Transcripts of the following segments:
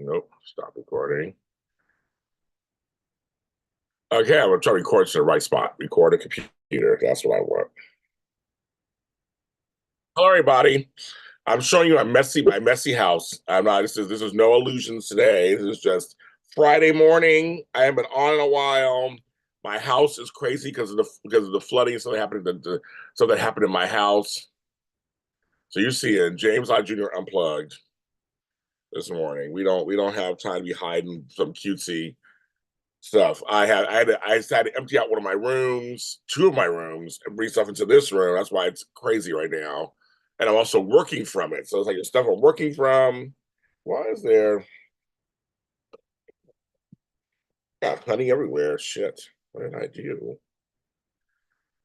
Nope. Stop recording. Okay, I'm gonna try to record to the right spot. Record a computer. That's what I want. Hello, everybody. I'm showing you my messy house. I'm not. This is no illusions today. This is just Friday morning. I haven't been on in a while. My house is crazy because of the flooding. Something happened in my house. So you see it, James I Jr. unplugged this morning. We don't have time to be hiding some cutesy stuff. I had to empty out one of my rooms, two of my rooms, and bring stuff into this room. That's why it's crazy right now. And I'm also working from it. So it's like the stuff I'm working from. Why is there got honey everywhere? Shit. What did I do?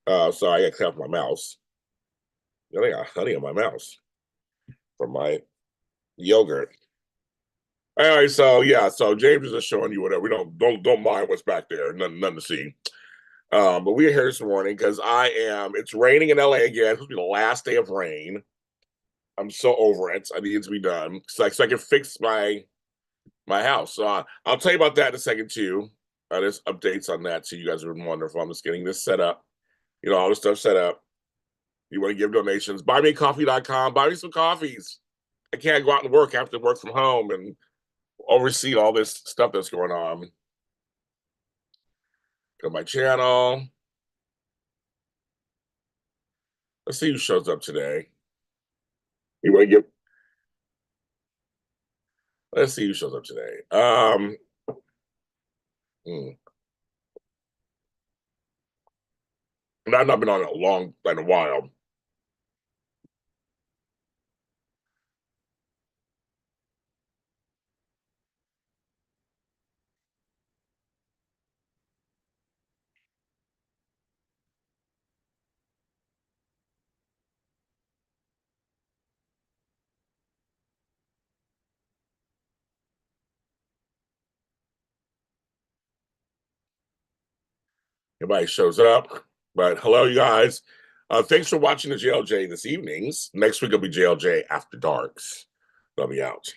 So I got to off my mouse. I got honey on my mouse from my yogurt. Anyway, so yeah, so James is just showing you whatever. We don't mind what's back there. Nothing to see. But we are here this morning because it's raining in LA again. It's supposed to be the last day of rain. I'm so over it. I need it to be done so I can fix my house. So I'll tell you about that in a second too. There's updates on that too. You guys are wonderful. I'm just getting this set up. All this stuff set up. You want to give donations? Buymeacoffee.com. Buy me some coffees. I can't go out and work. I have to work from home and oversee all this stuff that's going on. Go to my channel. Let's see who shows up today. You want to give? Let's see who shows up today. Hmm. And I've not been on in a while. Nobody shows up. But hello, you guys. Thanks for watching the JLJ this evenings. Next week will be JLJ After Darks. They'll be out,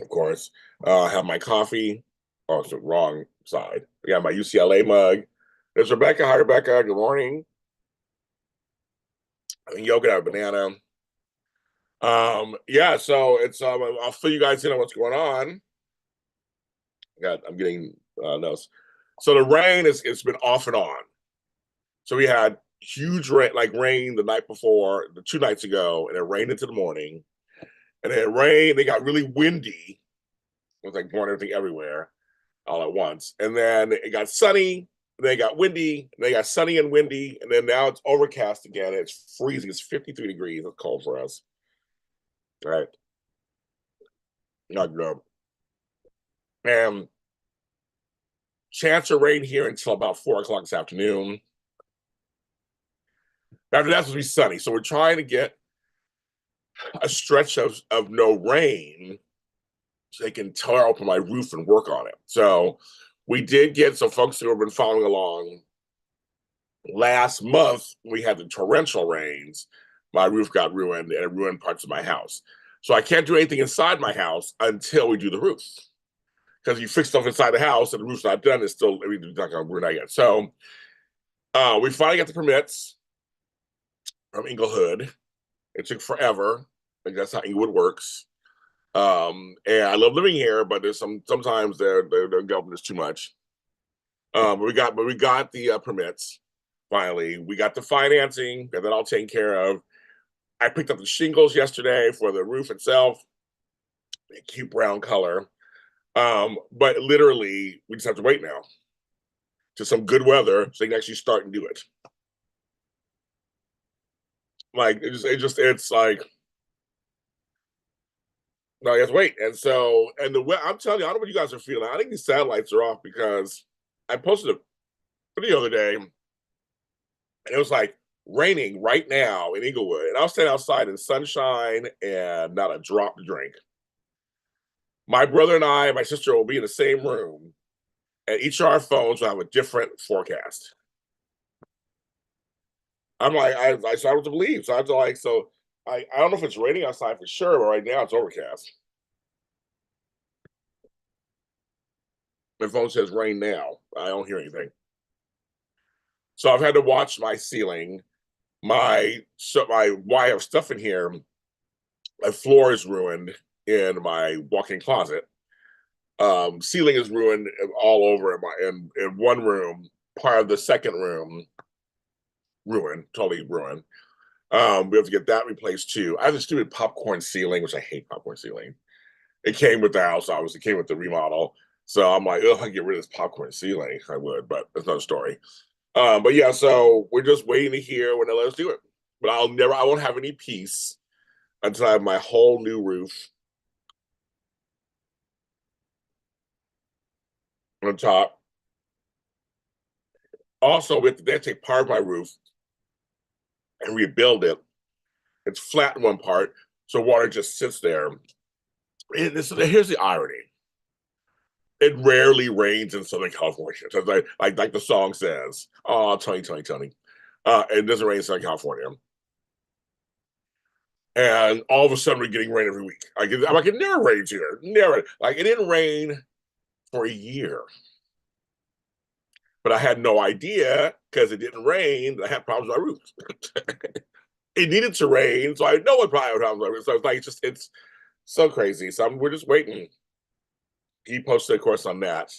of course. I have my coffee. Oh, it's the wrong side. I got my UCLA mug. There's Rebecca. Hi, Rebecca. Good morning. Yogurt out of banana. Yeah, so it's I'll fill you guys in on what's going on. I'm getting notes. So the rain it's been off and on. So we had huge rain the night before, the 2 nights ago, and it rained into the morning. And then it rained, it got really windy. It was like blowing everything everywhere all at once. And then it got sunny, and then it got windy, and then it got sunny and windy, and then now it's overcast again. It's freezing. It's 53 degrees. It's cold for us. All right. Not good. And chance of rain here until about 4 o'clock this afternoon. After that's supposed to be sunny. So we're trying to get a stretch of no rain so they can tear open my roof and work on it. So we did get some folks who have been following along. Last month, we had the torrential rains. My roof got ruined and it ruined parts of my house. So I can't do anything inside my house until we do the roof. Because you fix stuff inside the house and the roof's not done, it's still everything's not going to ruin it yet. So we finally got the permits from Inglewood. It took forever. I think that's how Inglewood works. And I love living here, but there's sometimes their government is too much. But we got the permits finally. We got the financing, got that all taken care of. I picked up the shingles yesterday for the roof itself. A cute brown color. But literally, we just have to wait now to some good weather so they can actually start and do it. Like it's like no, you have to wait. And so, I'm telling you, I don't know what you guys are feeling. I think these satellites are off because I posted a video the other day, and it was like raining right now in Inglewood, and I was standing outside in sunshine and not a drop to drink. My brother and I, and my sister will be in the same room, and each of our phones will have a different forecast. I'm like, I started to believe. So I was like, I don't know if it's raining outside for sure, but right now it's overcast. My phone says rain now. I don't hear anything. So I've had to watch my ceiling. Why I have stuff in here. My floor is ruined in my walk-in closet. Ceiling is ruined all over in one room. Part of the second room ruined, totally ruined. We have to get that replaced too. I have a stupid popcorn ceiling, which I hate popcorn ceiling. It came with the house, obviously. It came with the remodel. So I'm like, oh, if I get rid of this popcorn ceiling, I would, but that's another story. But yeah, so we're just waiting to hear when they let us do it. But I won't have any peace until I have my whole new roof on top. Also, they have to take part of my roof and rebuild it. It's flat in one part, so water just sits there. Here's the irony. It rarely rains in Southern California. So it's like the song says, "Oh, Tony, Tony, Tony." It doesn't rain in Southern California. And all of a sudden, we're getting rain every week. I'm like, it never rains here. Never. Like, it didn't rain for a year. But I had no idea because it didn't rain. I had problems with my roof. It needed to rain, so I know what probably had problems with my roof. So it's like, it's so crazy. So we're just waiting. He posted, of course, on that.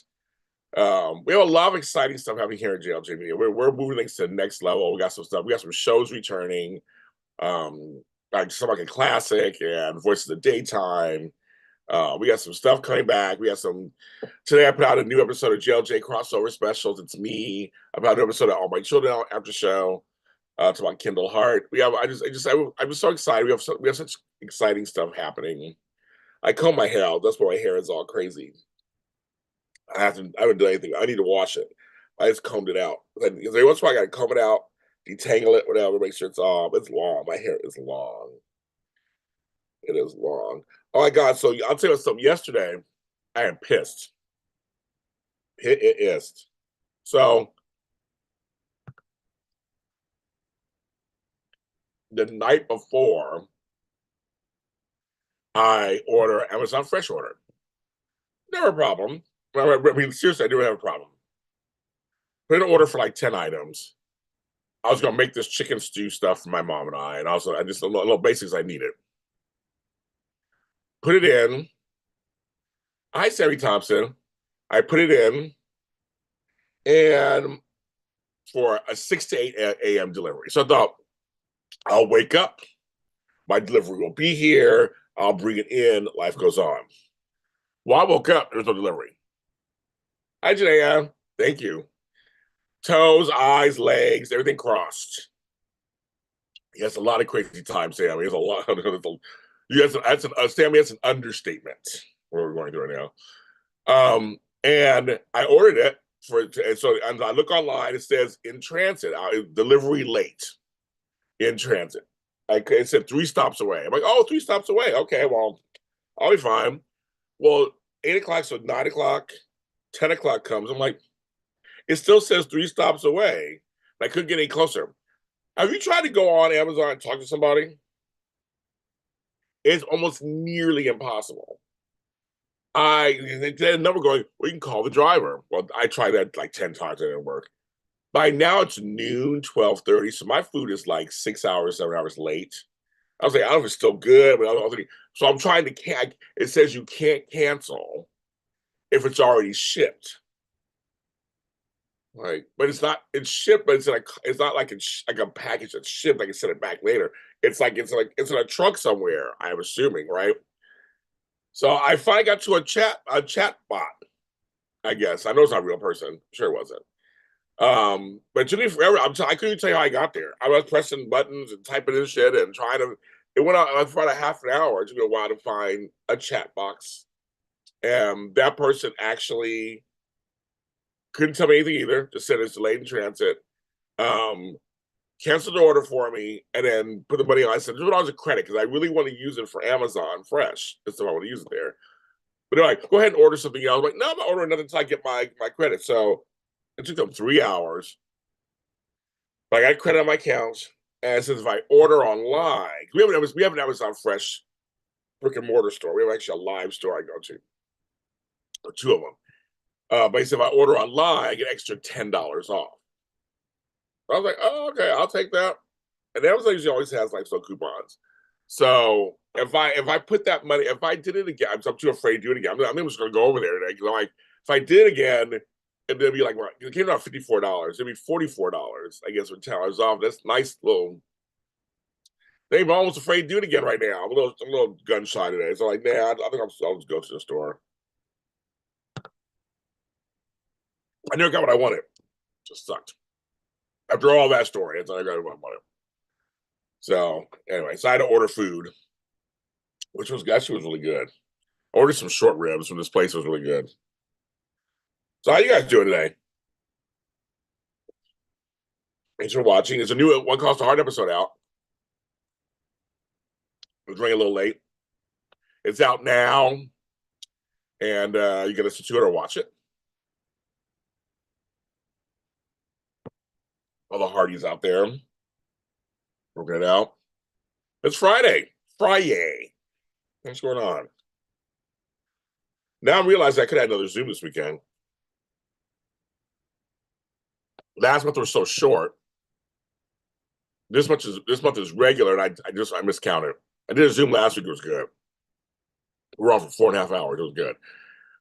We have a lot of exciting stuff happening here at JLJ Media. We're moving things to the next level. We got some stuff. We got some shows returning, like something like a classic and Voice of the Daytime. We got some stuff coming back. We got some. Today I put out a new episode of JLJ crossover specials. It's me. I put out an episode of All My Children after show. It's about Kindle Heart. I'm so excited. We have such exciting stuff happening. I comb my hair out. That's why my hair is all crazy. I haven't done anything. I need to wash it. I just combed it out. Every once in a while, I got to comb it out, detangle it, whatever, make sure it's off. It's long. My hair is long. It is long. Oh my God. So I'll tell you something. Yesterday, I am pissed. It is. So the night before, I order Amazon Fresh order. Never a problem. I mean, seriously, I do have a problem. Put in an order for like 10 items. I was gonna make this chicken stew stuff for my mom and I also I just a little basics I needed. Put it in. Hi, Sammy Thompson. I put it in, and for a 6 to 8 a.m. delivery. So I thought, I'll wake up, my delivery will be here, I'll bring it in, life goes on. Well, I woke up, there's no delivery. Hi, Janaea. Thank you. Toes, eyes, legs, everything crossed. Yes, a lot of crazy time, Sammy. There's a lot. Sammy, that's an understatement. What we're going through right now. And I ordered it and so I look online. It says in transit, delivery late. In transit. It said 3 stops away. I'm like, oh, 3 stops away. Okay, well, I'll be fine. Well, 8 o'clock, so 9 o'clock, 10 o'clock comes. I'm like, it still says 3 stops away. I couldn't get any closer. Have you tried to go on Amazon and talk to somebody? It's almost nearly impossible. They had a number going, well, you can call the driver. Well, I tried that like 10 times, it didn't work. By now it's noon, 12:30, so my food is like 6 hours, 7 hours late. I was like, I don't know if it's still good, but I was thinking, so I'm trying to it says you can't cancel if it's already shipped. Right, but it's shipped, but it's not like it's like a package that's shipped. I can send it back later. It's in a trunk somewhere. I'm assuming, right? So I finally got to a chat bot. I guess I know it's not a real person. Sure it wasn't. But it took me forever. I couldn't even tell you how I got there. I was pressing buttons and typing in shit and trying to. It went on for about a half an hour. It took me a while to find a chat box, and that person actually couldn't tell me anything either. Just said it's delayed in transit. Um, Canceled the order for me, and then put the money on. I said, "Just put it on as a credit because I really want to use it for Amazon Fresh. That's if I want to use it there." But they're like, "Go ahead and order something else." I'm like, "No, I'm not ordering nothing until I get my credit." So it took them 3 hours. But I got credit on my account, and it says if I order online, we have an Amazon Fresh brick and mortar store. We have actually a live store I go to, or 2 of them. But he said if I order online, I get extra $10 off. I was like, oh, okay, I'll take that. And Amazon usually always has like some coupons. So if I put that money, if I did it again, I'm too afraid to do it again. I'm just going to go over there today because I'm like, if I did it again, it'd be like, well, it came out $54. It'd be $44, I guess, with $10 off. That's nice little. I'm almost afraid to do it again right now. I'm a little gun shy today. So like, nah, I think I'll just go to the store. I never got what I wanted. Just sucked. After all that story, I got what I wanted. So anyway, so I had to order food, which was actually was really good. I ordered some short ribs from this place. It was really good. So how you guys doing today? Thanks for watching. There's a new One Cost a Heart episode out. I was running a little late. It's out now, and you can listen to it or watch it. All the Hardys out there working it out. It's Friday. Friday. What's going on? Now I realize I could have another Zoom this weekend. Last month was so short. This month is regular, and I miscounted. I did a Zoom last week. It was good. We were on for 4.5 hours. It was good.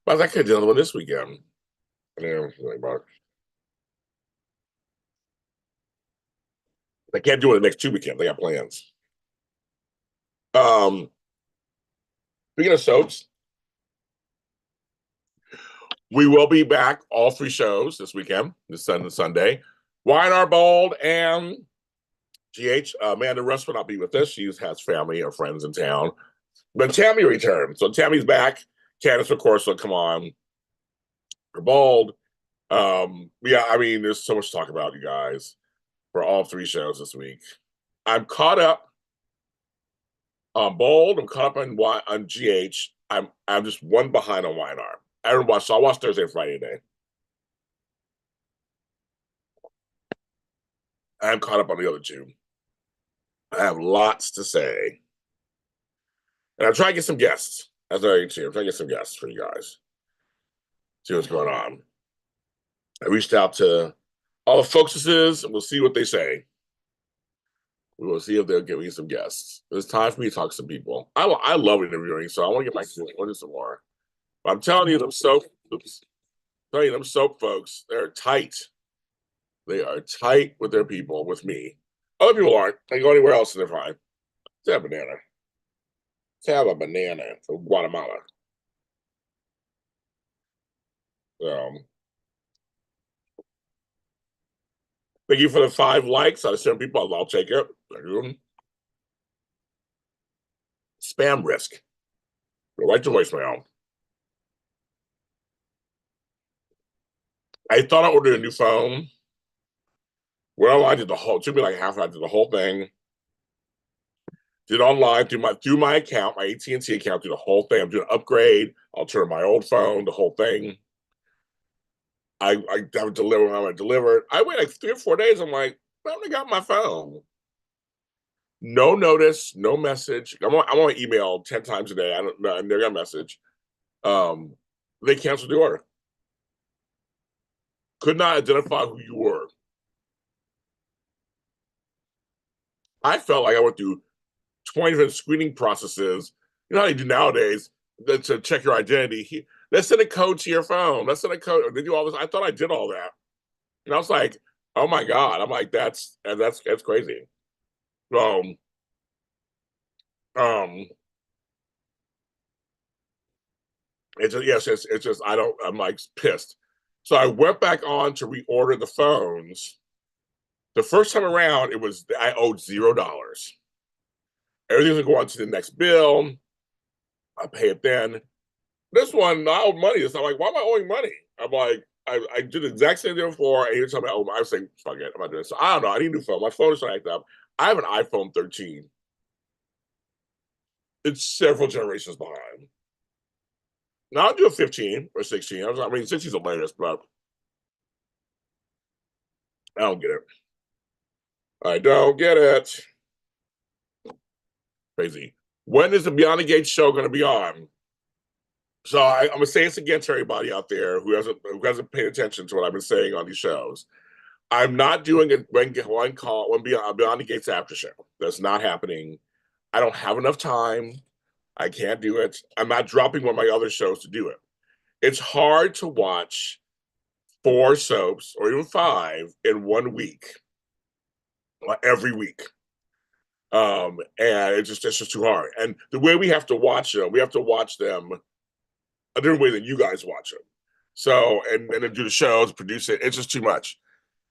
But I could do another one this weekend. Yeah, I can't do it the next 2 weekends. I got plans. Speaking of soaps, we will be back all 3 shows this weekend, this Sunday. Y&R Bold and GH. Amanda Russ will not be with us. She has family or friends in town. But Tammy returned. So Tammy's back. Candace, of course, will come on for Bold. Yeah, I mean, there's so much to talk about, you guys, for all 3 shows this week. I'm caught up on Bold. I'm caught up on GH. I'm just one behind on Y&R. I haven't watched, so I watched Thursday and Friday today. I'm caught up on the other 2. I have lots to say. And I'm trying to get some guests. That's what I'm trying to get some guests for you guys. See what's going on. I reached out to all the focuses, and we'll see what they say. We will see if they'll give me some guests. It's time for me to talk to some people. I love interviewing, so I want to get back to it some more. But I'm telling you, them soap folks, they're tight. They are tight with their people, with me. Other people aren't. They go anywhere else and they're fine. Let's have a banana. Let's have a banana from Guatemala. Thank you for the 5 likes. I send people, I'll take it. Spam risk. Go right to voicemail. I thought I ordered a new phone. Well, I did the whole. It took me like half an hour. I did the whole thing. Did it online through my account, my AT&T account. Do the whole thing. I'm doing an upgrade. I'll turn my old phone. The whole thing. I haven't delivered. I'm gonna deliver it. I wait like 3 or 4 days. I'm like, I only got my phone. No notice, no message. I'm on email 10 times a day. I never got a message. They canceled the order. Could not identify who you were. I felt like I went through 20 different screening processes. You know how they do nowadays to check your identity. Let's send a code to your phone. Let's send a code. They do all this. I thought I did all that. And I was like, oh my God. I'm like, that's crazy. Um, it's just I'm like pissed. So I went back on to reorder the phones. The first time around, I owed $0. Everything's gonna go on to the next bill. I pay it then. This one, I owe money. So I'm like, why am I owing money? I'm like, I did the exact same thing before, and you're telling me, I was saying, fuck it, I'm not doing this. So I don't know. I need a new phone. My phone is not acting up. I have an iPhone 13. It's several generations behind. Now I'll do a 15 or 16. I mean, 16 is the latest, but I don't get it. I don't get it. Crazy. When is the Beyond the Gates show going to be on? So I'm gonna say this again to everybody out there who hasn't paid attention to what I've been saying on these shows. I'm not doing a one beyond the gates after show. That's not happening. I don't have enough time. I can't do it. I'm not dropping one of my other shows to do it. It's hard to watch 4 soaps or even 5 in 1 week, every week. And it's just too hard. And the way we have to watch them, we have to watch them a different way than you guys watch them. So, and then do the shows, produce it. It's just too much.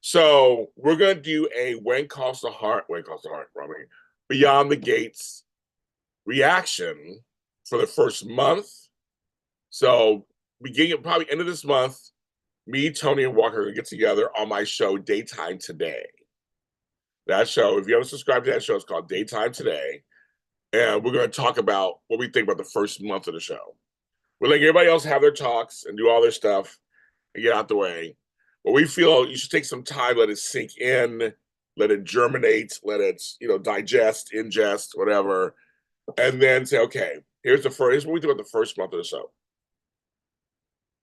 So we're gonna do a When Calls the Heart, Robbie, Beyond the Gates reaction for the first month. So beginning of probably end of this month, me, Tony, and Walker are gonna get together on my show Daytime Today. That show, if you haven't subscribed to that show, it's called Daytime Today. And we're going to talk about what we think about the first month of the show. We're letting everybody else have their talks and do all their stuff and get out the way. But we feel you should take some time, let it sink in, let it germinate, let it, digest, ingest, whatever. And then say, okay, here's what we do about the first month of the show.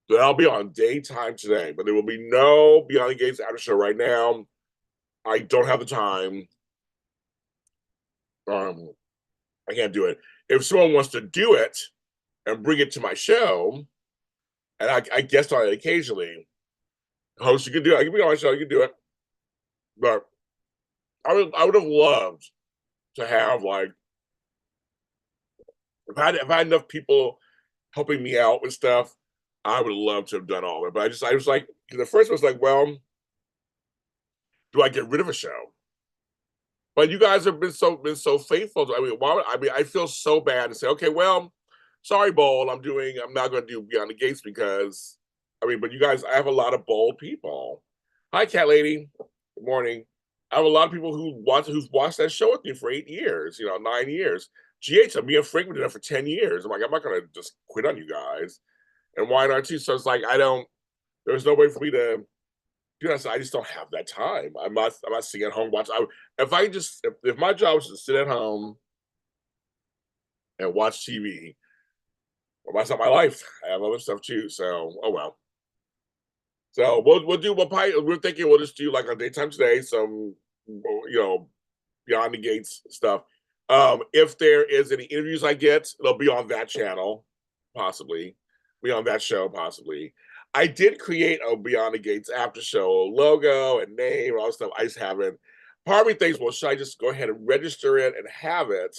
So that'll be on Daytime Today, but there will be no Beyond the Gates after show right now. I don't have the time. I can't do it. If someone wants to do it and bring it to my show, and I guest on it occasionally, host, you can do it. I can be on my show, you can do it. But I would have loved to have if I had enough people helping me out with stuff, I would have loved to have done all of it. But I was like, the first one was like, well, do I get rid of a show? But you guys have been so faithful. I feel so bad to say, okay, well, sorry, Bold, I'm not going to do Beyond the Gates because, but you guys, I have a lot of bold people. Hi, Cat Lady. Good morning. I have a lot of people who've watched that show with me for 8 years, 9 years. GH, me and Frank did it for 10 years. I'm like, I'm not going to just quit on you guys. And why not too? So it's like, there's no way for me to I just don't have that time. I'm not sitting at home watching. If my job was to sit at home and watch TV, well, that's not my life. I have other stuff too. So, oh well. So we're thinking we'll just do like on Daytime Today, some Beyond the Gates stuff. If there is any interviews I get, they'll be on that channel, possibly. Be on that show, possibly. I did create a Beyond the Gates after show logo and name and all that stuff. I just haven't. Part of me thinks, well, should I just go ahead and register it and have it,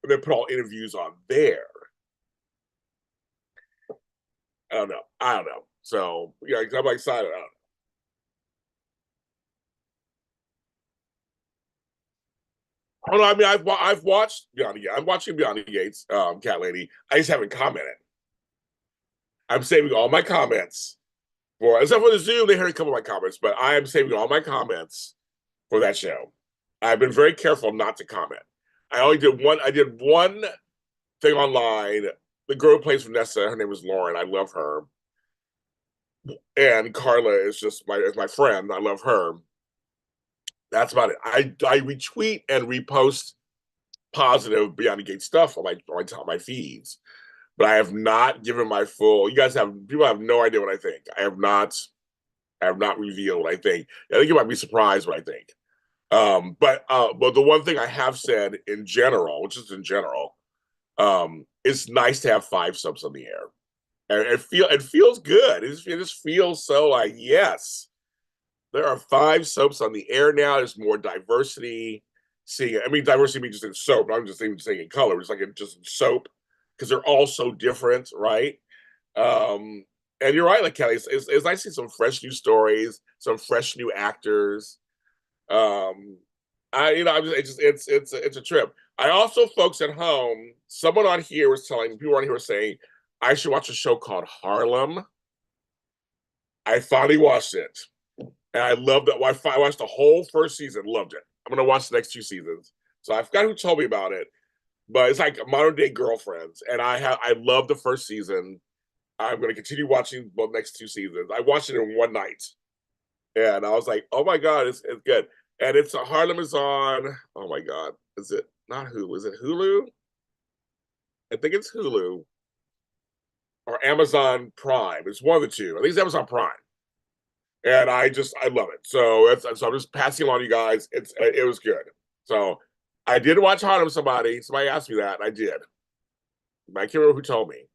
and then put all interviews on there? I don't know. So yeah, I'm excited. I don't know. Oh no, I've watched Beyond the Gates. I'm watching Beyond the Gates, Cat Lady. I just haven't commented. I'm saving all my comments except for the Zoom. They heard a couple of my comments, but I am saving all my comments for that show. I've been very careful not to comment. I did one thing online. The girl who plays Vanessa, her name is Lauren. I love her. And Carla is just my friend. I love her. That's about it. I retweet and repost positive Beyond the Gate stuff on my feeds, but I have not given my full. People have no idea what I think. I have not revealed what I think. I think you might be surprised what I think. But the one thing I have said in general, it's nice to have 5 subs on the air. And it feels good. It just feels so like, yes, there are 5 soaps on the air now. There's more diversity. Diversity means just in soap. I'm just even saying in color. It's like just in soap because they're all so different, right? And you're right, like Kelly. It's nice to see some fresh new stories, some fresh new actors. It's a trip. I also, folks at home, someone on here was telling people on here were saying I should watch a show called Harlem. I finally watched it, and I loved it. I watched the whole first season, loved it. I'm gonna watch the next 2 seasons. So I forgot who told me about it, but it's like modern day girlfriends, and I love the first season. I'm gonna continue watching the next 2 seasons. I watched it in one night, and I was like, oh my god, it's good. And Harlem is on. Oh my god, is it not Hulu? Is it Hulu? I think it's Hulu. or Amazon Prime. It's one of the two. I think it's Amazon Prime. And I love it. So I'm just passing along to you guys. It was good. So I did watch Harlem. Somebody asked me that, and I did. I can't remember who told me.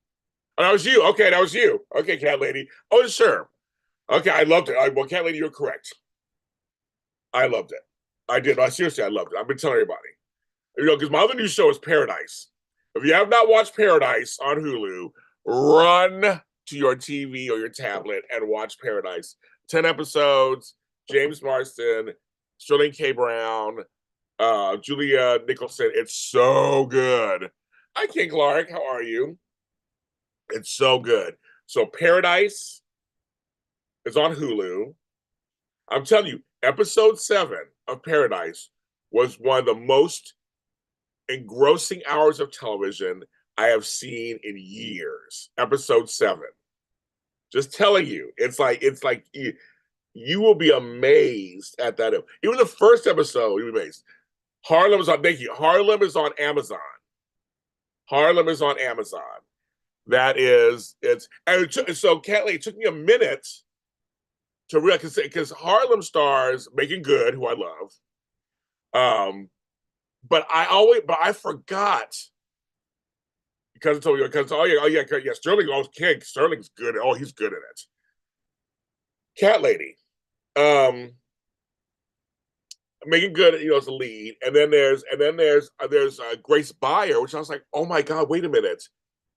Oh, that was you. Okay, that was you. Okay, Cat Lady. Oh, sure. Okay, I loved it. Well, Cat Lady, you're correct. I loved it. I did. No, seriously, I loved it. I've been telling everybody. Because my other new show is Paradise. If you have not watched Paradise on Hulu, run to your TV or your tablet and watch Paradise. 10 episodes, James Marsden, Sterling K. Brown, Julia Nicholson. It's so good. Hi, King Clark. How are you? It's so good. So Paradise is on Hulu. I'm telling you, episode 7 of Paradise was one of the most engrossing hours of television I have seen in years. Episode 7. Just telling you, it's like you will be amazed at that. Even the first episode, you'll be amazed. Harlem is on. Thank you. Harlem is on Amazon. Harlem is on Amazon. That is so. Catley, it took me a minute to realize because Harlem stars Megan Good, who I love. But I forgot because I told you because yeah, Sterling. Oh, King Sterling's good. Oh, he's good at it. Cat Lady. Megan Good, is the lead, and then there's Grace Byer, which I was like, oh my god, wait a minute,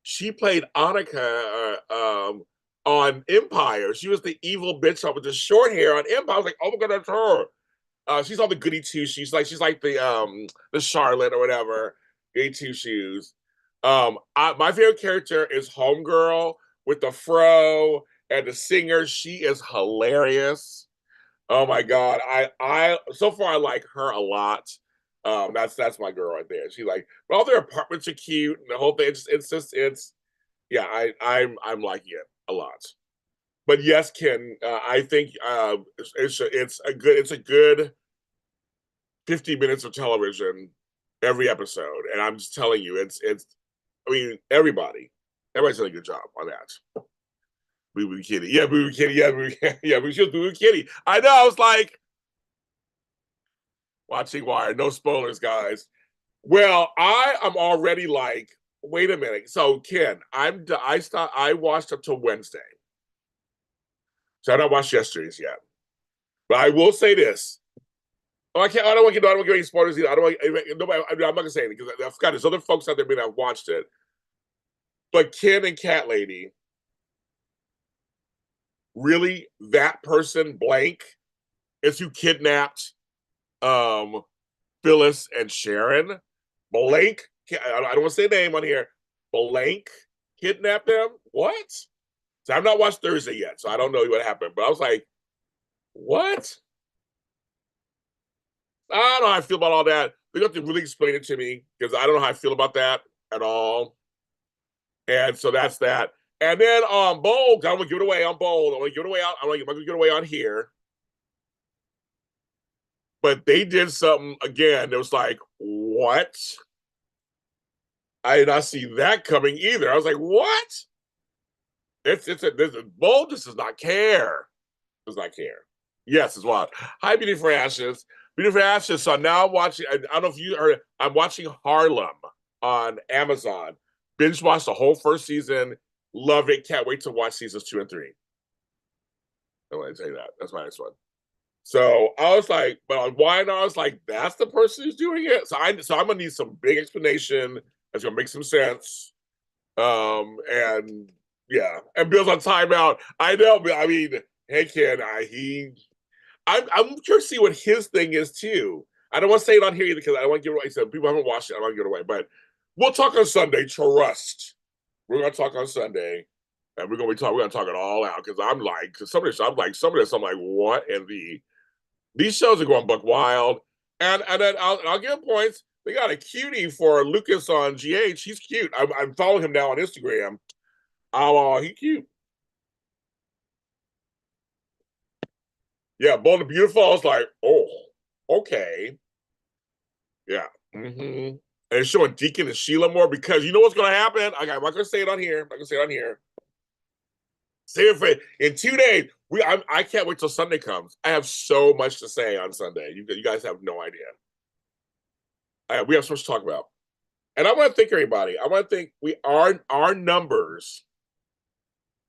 she played Annika on Empire. She was the evil bitch with the short hair on Empire. I was like, oh my god, that's her. She's on the Goody Two Shoes. She's like the Charlotte or whatever. Goody Two Shoes. My favorite character is Homegirl with the fro and the singer. She is hilarious. Oh my god, I so far I like her a lot. That's my girl right there. She like, but all their apartments are cute and the whole thing. It's yeah. I'm liking it a lot. But yes, Ken, I think it's a good 50 minutes of television every episode, and I'm just telling you, it's. I mean, everybody's done a good job on that. Boo Boo Kitty. Yeah, Boo Boo Kitty. Yeah, we should Boo Boo Kitty. I know. I was like, watching Wire. No spoilers, guys. Well, I am already like, wait a minute. So, Ken, I watched up till Wednesday. So I don't watch yesterday's yet. But I will say this. Oh, I can't. I don't want to get any spoilers either. I don't want nobody. I'm not gonna say anything because I forgot there's other folks out there that have watched it. But Ken and Cat Lady, really, that person blank is who kidnapped Phyllis and Sharon. Blank, I don't want to say a name on here. Blank kidnapped them. What? So I've not watched Thursday yet, so I don't know what happened. But I was like, what? I don't know how I feel about all that. They have to really explain it to me because I don't know how I feel about that at all. And so that's that. And then on Bold, I'm gonna give it away on Bold. I'm gonna give it away out. I'm gonna give it away on here. But they did something again. It was like, what? I did not see that coming either. I was like, what? Bold just does not care. Does not care. Yes, it's wild. Hi, Beauty for Ashes. Beauty for Ashes. So now I'm watching. I don't know if you heard. I'm watching Harlem on Amazon. Binge watched the whole first season. Love it. Can't wait to watch seasons 2 and 3. I want to tell you that. That's my next one. So I was like, but on why not? I was like, that's the person who's doing it. So I'm gonna need some big explanation that's gonna make some sense. And yeah, and Bill's on timeout. I know. I mean, hey Ken, I'm curious to see what his thing is too. I don't want to say it on here either because I don't want to give it away. So people haven't watched it. I don't want to give it away. But we'll talk on Sunday. Trust. We're gonna talk on Sunday. And we're gonna talk it all out because I'm like, some of this, I'm like, what in these shows are going buck wild. And then I'll give him points. They got a cutie for Lucas on GH. He's cute. I'm following him now on Instagram. Oh, he cute. Yeah, Bold and Beautiful. I was like, oh, okay. Yeah. Mm-hmm. And it's showing Deacon and Sheila more because you know what's going to happen? I'm not going to say it on here. I'm not going to say it on here. Save it for in 2 days. I can't wait till Sunday comes. I have so much to say on Sunday. You guys have no idea. We have so much to talk about. And I want to thank everybody. I want to thank our numbers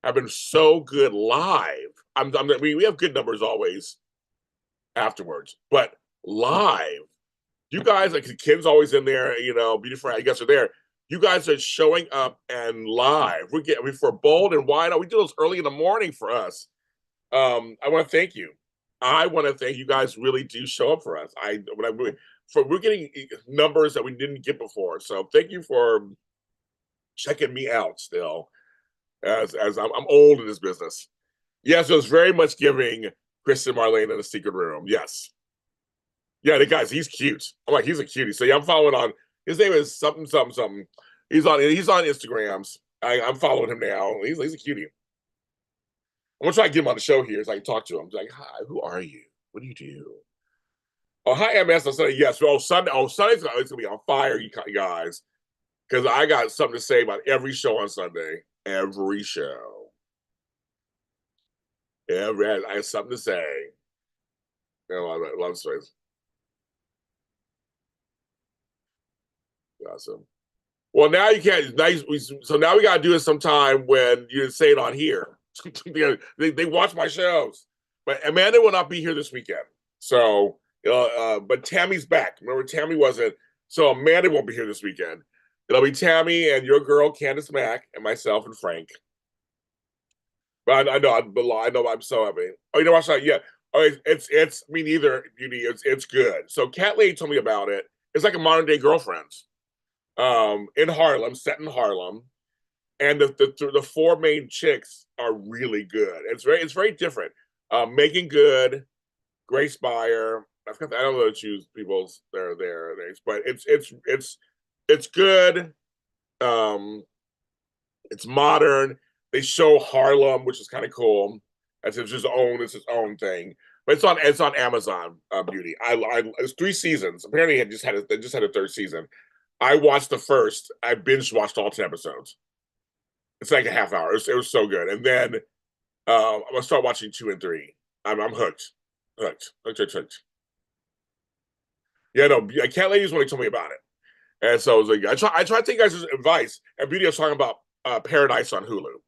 have been so good live. We have good numbers always afterwards, but live, you guys, like Kim's always in there, beautiful. You guys are there. You guys are showing up and live. For Bold and Wide. We do those early in the morning for us. I want to thank you. I want to thank you guys. Really do show up for us. We're getting numbers that we didn't get before. So thank you for checking me out. Still, as I'm old in this business. Yes, it was very much giving Kristen Marlene in the secret room. Yes. Yeah, the guys, he's cute. I'm like, he's a cutie. So yeah, I'm following on. His name is something, something, something. He's on Instagrams. I'm following him now. He's a cutie. I'm gonna try to get him on the show here so I can talk to him. Like, hi, who are you? What do you do? Oh, hi, MS on Sunday. Yes. Sunday's it's gonna be on fire, you guys. Because I got something to say about every show on Sunday. Every show. I have something to say. A lot of stories. Awesome. Well, now you can't. So now we got to do it sometime when you say it on here. they watch my shows, but Amanda will not be here this weekend. So, but Tammy's back. Remember, Tammy wasn't. So Amanda won't be here this weekend. It'll be Tammy and your girl Candace Mack and myself and Frank. But I know I'm so happy. Oh, you know what's not yet? Oh, it's me neither, Beauty. It's good. So Cat Lady told me about it. It's like a modern day Girlfriends. In Harlem, set in Harlem, and the four main chicks are really good. It's very different. Making Good, Grace Byer. I don't know to choose people's their names, but it's good. Um, it's modern. They show Harlem, which is kind of cool. It's its own thing. But it's on Amazon. Beauty. It's 3 seasons. Apparently, they just had a third season. I watched the first. I binge watched all 10 episodes. It's like a half hour. It was so good. And then I'm gonna start watching 2 and 3. I'm hooked. Hooked. Yeah, no, Cat Ladies when he told me about it. And so I was like, I try to take guys' advice. And Beauty was talking about Paradise on Hulu.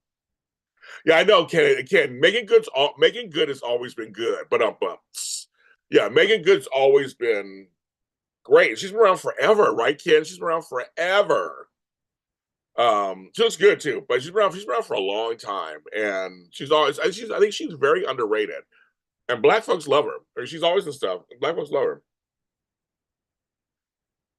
Yeah, I know, Ken. Making Good has always been good, but yeah, Megan Good's always been great. She's been around forever, right, Ken? She's been around forever. She looks good too, but she's been around for a long time, and I think she's very underrated, and black folks love her. Or she's always in stuff. Black folks love her.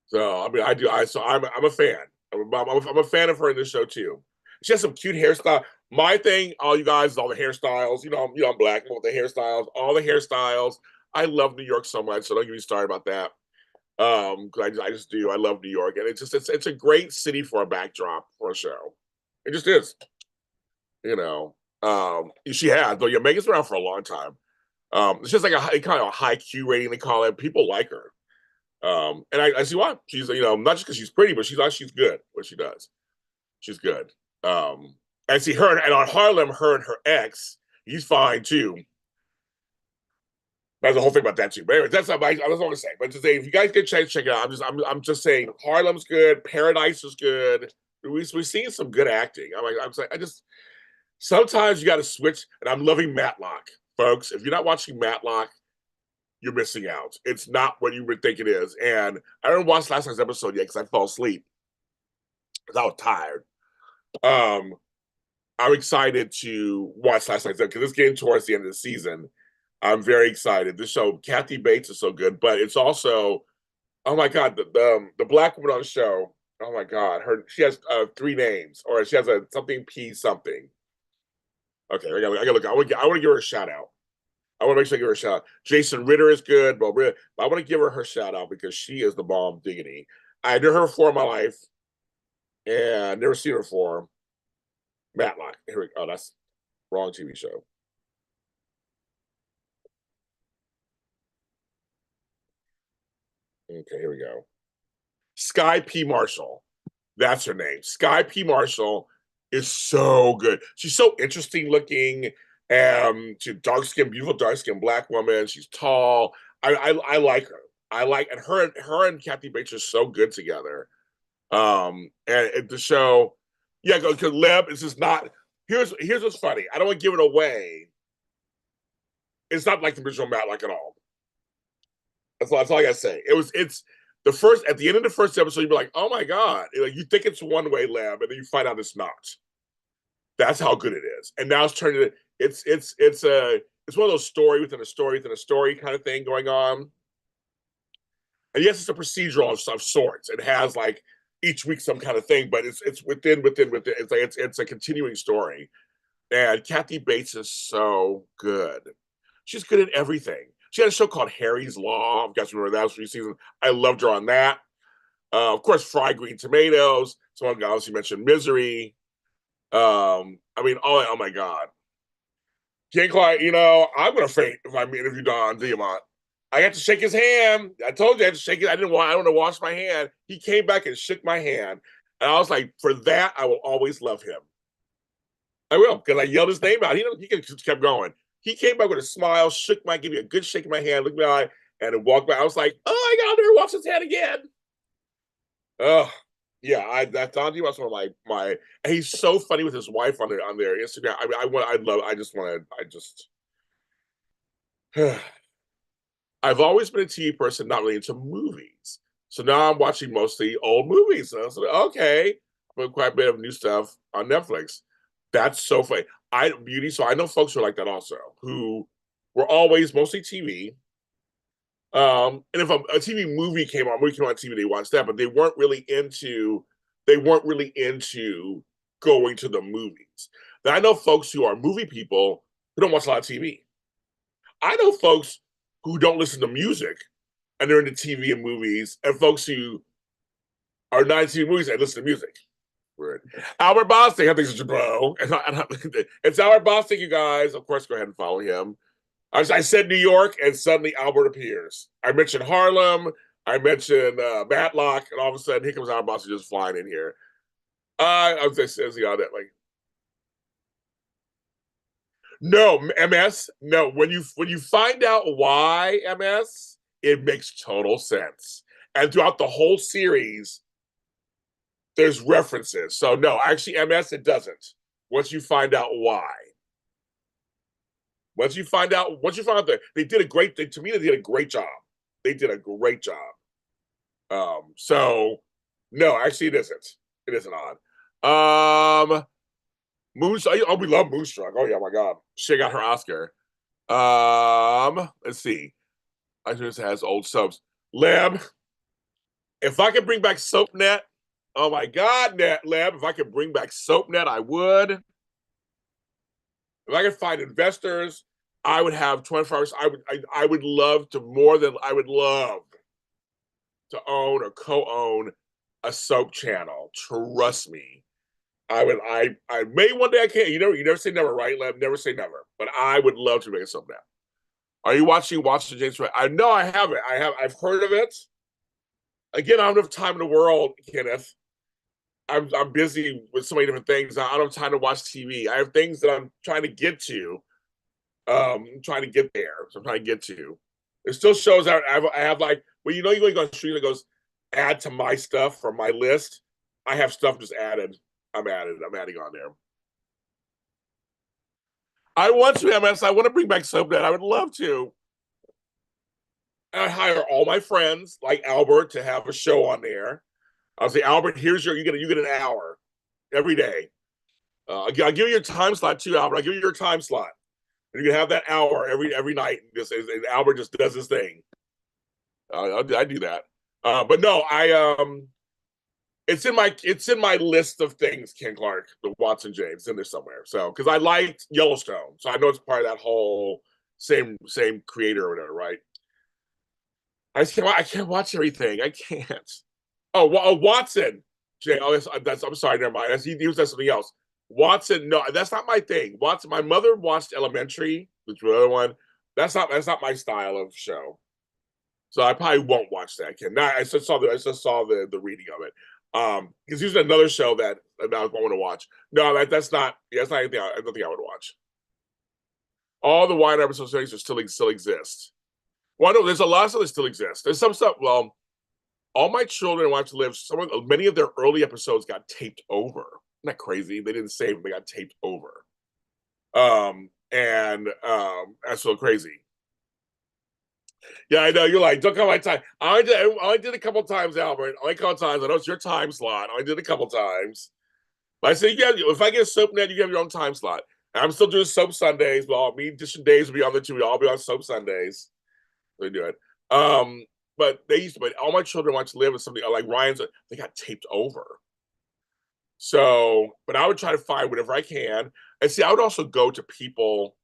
So I mean, I'm a fan. I'm a fan of her in this show too. She has some cute hairstyle. My thing, all you guys, is all the hairstyles. I'm black with the hairstyles, all the hairstyles. I love New York so much, so don't get me started about that. Because I just do. I love New York, and it's a great city for a backdrop for a show. It just is. She has, but yeah, Megan's been around for a long time. It's just like a kind of a high Q rating they call it. People like her. And I see why. She's not just because she's pretty, but she's good what she does. She's good. And see her and on Harlem, her and her ex, he's fine too. There's a whole thing about that too. But anyway, that's I just want to say. But to say, if you guys get a chance, check it out. I'm just saying, Harlem's good. Paradise is good. We're seeing some good acting. I'm saying, sometimes you got to switch. And I'm loving Matlock, folks. If you're not watching Matlock, you're missing out. It's not what you would think it is. And I didn't watch last night's episode yet because I fell asleep because I was tired. I'm excited to watch last night's because it's getting towards the end of the season. I'm very excited. This show, Kathy Bates, is so good, but it's also, oh my god, the black woman on the show. Oh my god, she has 3 names, or she has a something P something. Okay, I gotta look. I want to give her a shout out. I want to make sure I give her a shout out. Jason Ritter is good, but I want to give her shout out because she is the bomb diggity. I knew her before in my life, and never seen her before. Matlock. Here we go. Oh, that's wrong TV show. Okay, here we go. Sky P. Marshall. That's her name. Sky P. Marshall is so good. She's so interesting looking. She's dark skinned, beautiful dark skinned black woman. She's tall. I like her. I like and her and Kathy Bates are so good together. And the show, yeah, because Leb is just not. Here's what's funny. I don't want to give it away. It's not like the original Matlock at all. That's all I gotta say. It's the first at the end of the first episode, you'd be like, oh my God. Like you think it's one way, Leb, and then you find out it's not. That's how good it is. And now it's turning it's one of those story within a story within a story kind of thing going on. And yes, it's a procedural of sorts. It has like each week some kind of thing, but it's within. It's like it's a continuing story. And Kathy Bates is so good. She's good at everything. She had a show called Harry's Law. I guess you remember that was season. I loved her on that. Of course, Fried Green Tomatoes. Someone obviously mentioned Misery. I mean, oh my God. Ken Clark, I'm gonna faint if I'm interviewed Don Diamont. I had to shake his hand. I told you I had to shake it. I don't want to wash my hand. He came back and shook my hand. And I was like, for that, I will always love him. I will, because I yelled his name out. He just kept going. He came back with a smile, gave me a good shake in my hand, looked me in my eye, and then walked by. I was like, oh, I got there, wash his hand again. Oh, yeah, that Don D was one of my. And he's so funny with his wife on their Instagram. I mean, I've always been a TV person, not really into movies. So now I'm watching mostly old movies. And I was like, okay, but quite a bit of new stuff on Netflix. That's so funny. So I know folks who are like that also, who were always mostly TV. And if a TV movie came on TV, they watched that, but they weren't really into going to the movies. Now I know folks who are movie people who don't watch a lot of TV. I know folks who don't listen to music and they're into TV and movies, and folks who are not into TV movies and listen to music. Weird. Albert Bostic, I think it's your bro. It's Albert Bostic, you guys. Of course, go ahead and follow him. I said New York, and suddenly Albert appears. I mentioned Harlem. I mentioned Matlock, and all of a sudden, here comes Albert Bostic just flying in here. I was just saying that like, no MS. No, when you find out why MS, it makes total sense. And throughout the whole series, there's references. So no, actually, MS it doesn't. Once you find out why. Once you find out that they did a great thing. To me, they did a great job. They did a great job. So no, actually, it isn't. It isn't on. Moonstruck. Oh, we love Moonstruck. Oh yeah, my God, she got her Oscar. Let's see. I just has old subs. Leb. If I could bring back SoapNet, oh my God, Leb. If I could bring back SoapNet, I would. If I could find investors, I would have 24 hours. I would love to own or co-own a soap channel. Trust me. I may one day I can't. You never say never, right, Leb? Never say never. But I would love to make a soap now. Are you watching James? I know I haven't. I've heard of it. Again, I don't have time in the world, Kenneth. I'm busy with so many different things. I don't have time to watch TV. I have things that I'm trying to get to. I'm trying to get there. So I'm trying to get to. There's still shows out. I have like, well, you go on stream that goes add to my stuff from my list. I have stuff just added. I'm adding on there. I want to MS. I want to bring back SoapNet. I would love to. I hire all my friends like Albert to have a show on there. I'll say, Albert, you get an hour every day. I'll give you your time slot too, Albert. I'll give you your time slot. And you can have that hour every night. And Albert just does his thing. I do that. But no, it's in my list of things, Ken Clark, the Watson James, in there somewhere. So because I liked Yellowstone, so I know it's part of that whole same creator or whatever, right? I can't watch everything. I can't. Oh, Watson. Jay, I'm sorry, never mind. He was something else. Watson, no, that's not my thing. Watson, my mother watched Elementary, which was the other one. That's not my style of show. So I probably won't watch that. I just saw the reading of it. Because here's another show that I want to watch. No, that's not. Yeah, that's not anything. I don't think I would watch. All the wine episode series are still exist. Well, no, there's a lot of stuff that still exists. There's some stuff. Well, All My Children Want to Live. Many of their early episodes got taped over. Isn't that crazy? They didn't save them; they got taped over. And that's so crazy. Yeah, I know. You're like, don't come my time. I only did a couple times, Albert. Only a couple times. I know it's your time slot. I only did a couple times. But I said, yeah, if I get Soap Net, you have your own time slot. And I'm still doing Soap Sundays. Well, me Edition Days will be on there too. We'll all be on Soap Sundays. They do it. But but All My Children Want to Live with something like Ryan's. They got taped over. So, but I would try to find whatever I can. And see, I would also go to people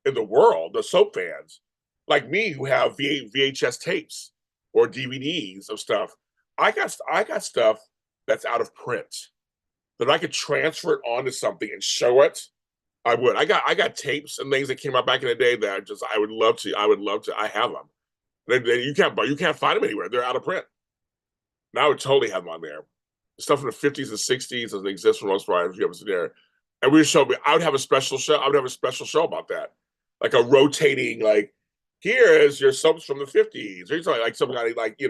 in the world, the soap fans, like me, who have VHS tapes or DVDs of stuff. I got stuff that's out of print that I could transfer it onto something and show it. I would. I got tapes and things that came out back in the day that I would love to. I have them. You can't find them anywhere. They're out of print. And I would totally have them on there. Stuff from the 50s and 60s doesn't exist for most part. If you ever see there, and we would show. I would have a special show. I would have a special show about that, like a rotating, like here is your soaps from the 50s, or something like some kind of like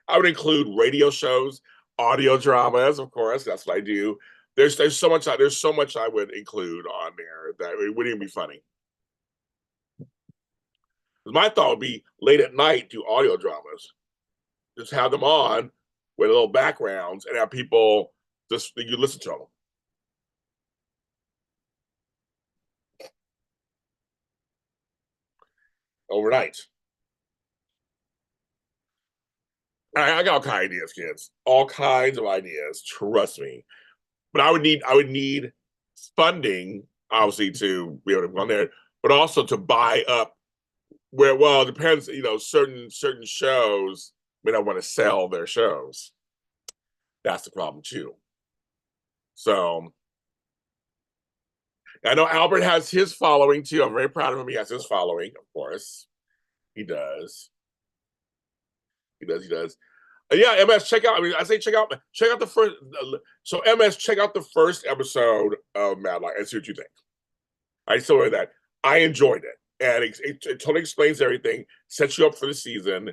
I would include radio shows, audio dramas, of course. That's what I do. There's so much I would include on there that it wouldn't even be funny. My thought would be late at night do audio dramas, just have them on with little backgrounds and have people just you listen to them overnight. I got all kinds of ideas, kids. All kinds of ideas. Trust me. But I would need funding, obviously, to be able to go on there, but also to buy up where well, it depends, certain shows may not want to sell their shows. That's the problem too. So I know Albert has his following too. I'm very proud of him. He has his following, of course. He does. He does. Yeah, MS, check out. I mean, I say check out the first. So MS, check out the first episode of Madlock and see what you think. I still read that. I enjoyed it, and it totally explains everything. Sets you up for the season.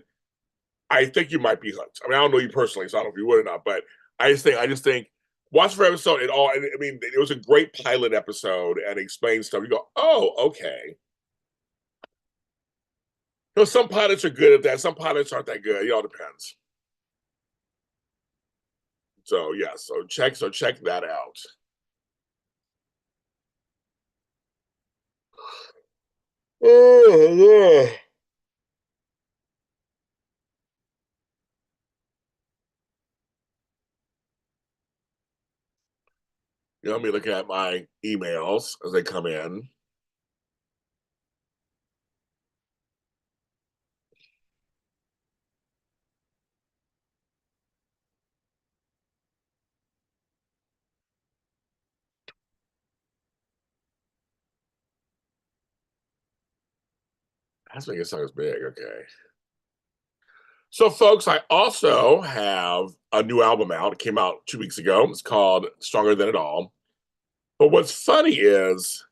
I think you might be hooked. I mean, I don't know you personally, so I don't know if you would or not, but I just think watch for episode. I mean, it was a great pilot episode and explains stuff. You go, oh, okay. Some pilots are good at that. Some pilots aren't that good. It all depends. So yeah, so check that out. Oh yeah. Let me look at my emails as they come in. That's making it sound as big. Okay. So, folks, I also have a new album out. It came out 2 weeks ago. It's called Stronger Than It All. But what's funny is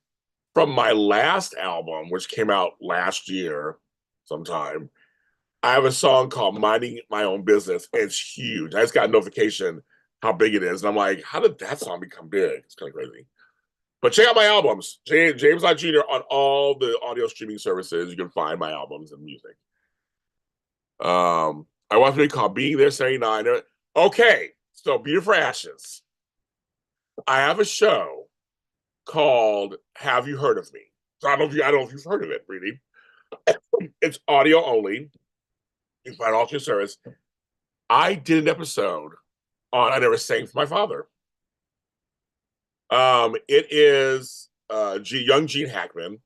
from my last album, which came out last year sometime, I have a song called Minding My Own Business. It's huge. I just got a notification how big it is. And I'm like, how did that song become big? It's kind of crazy. But check out my albums, James Lott Jr. on all the audio streaming services. You can find my albums and music. I watched a movie called Being There 79. Okay, so Beauty for Ashes. I have a show called Have You Heard of Me? So I don't know if you've heard of it, really. It's audio only. You can find all your service. I did an episode on I Never Sang for My Father. It is young Gene Hackman.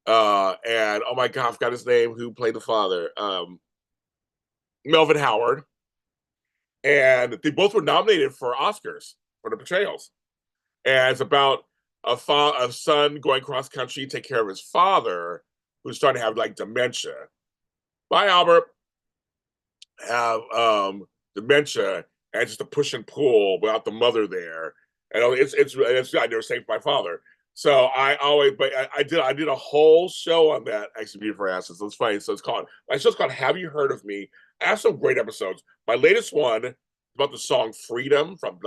And oh my God, I forgot his name, who played the father. Melvin Howard. And they both were nominated for Oscars for the portrayals. And it's about a son going cross country to take care of his father, who's starting to have like dementia. Bye, Albert. Have dementia, and just a push and pull without the mother there. And it's I never saved my father. So I always, but I did a whole show on that. Actually, Beautiful Asses. So it's funny. So my show's called Have You Heard of Me? I have some great episodes. My latest one about the song Freedom from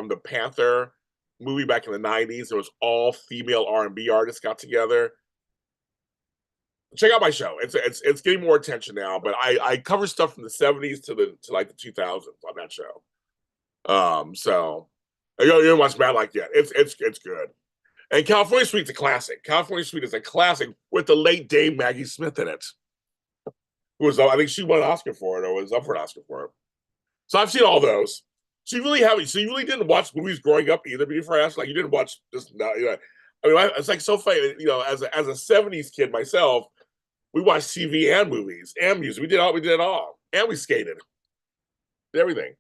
the Panther movie back in the 90s. It was all female R&B artists got together. Check out my show. It's getting more attention now, but I cover stuff from the 70s to like the 2000s on that show. So you don't watch Mad Like yet. It's good. And California Suite's a classic. California Suite is a classic with the late Dame Maggie Smith in it. Who was, I think she won an Oscar for it, or was up for an Oscar for it. So I've seen all those. So you really haven't. So you really didn't watch movies growing up either. Before I asked, like you didn't watch this. You know, I mean, it's like so funny. You know, as a '70s kid myself, we watched TV and movies and music. We did it all, and we skated, did everything.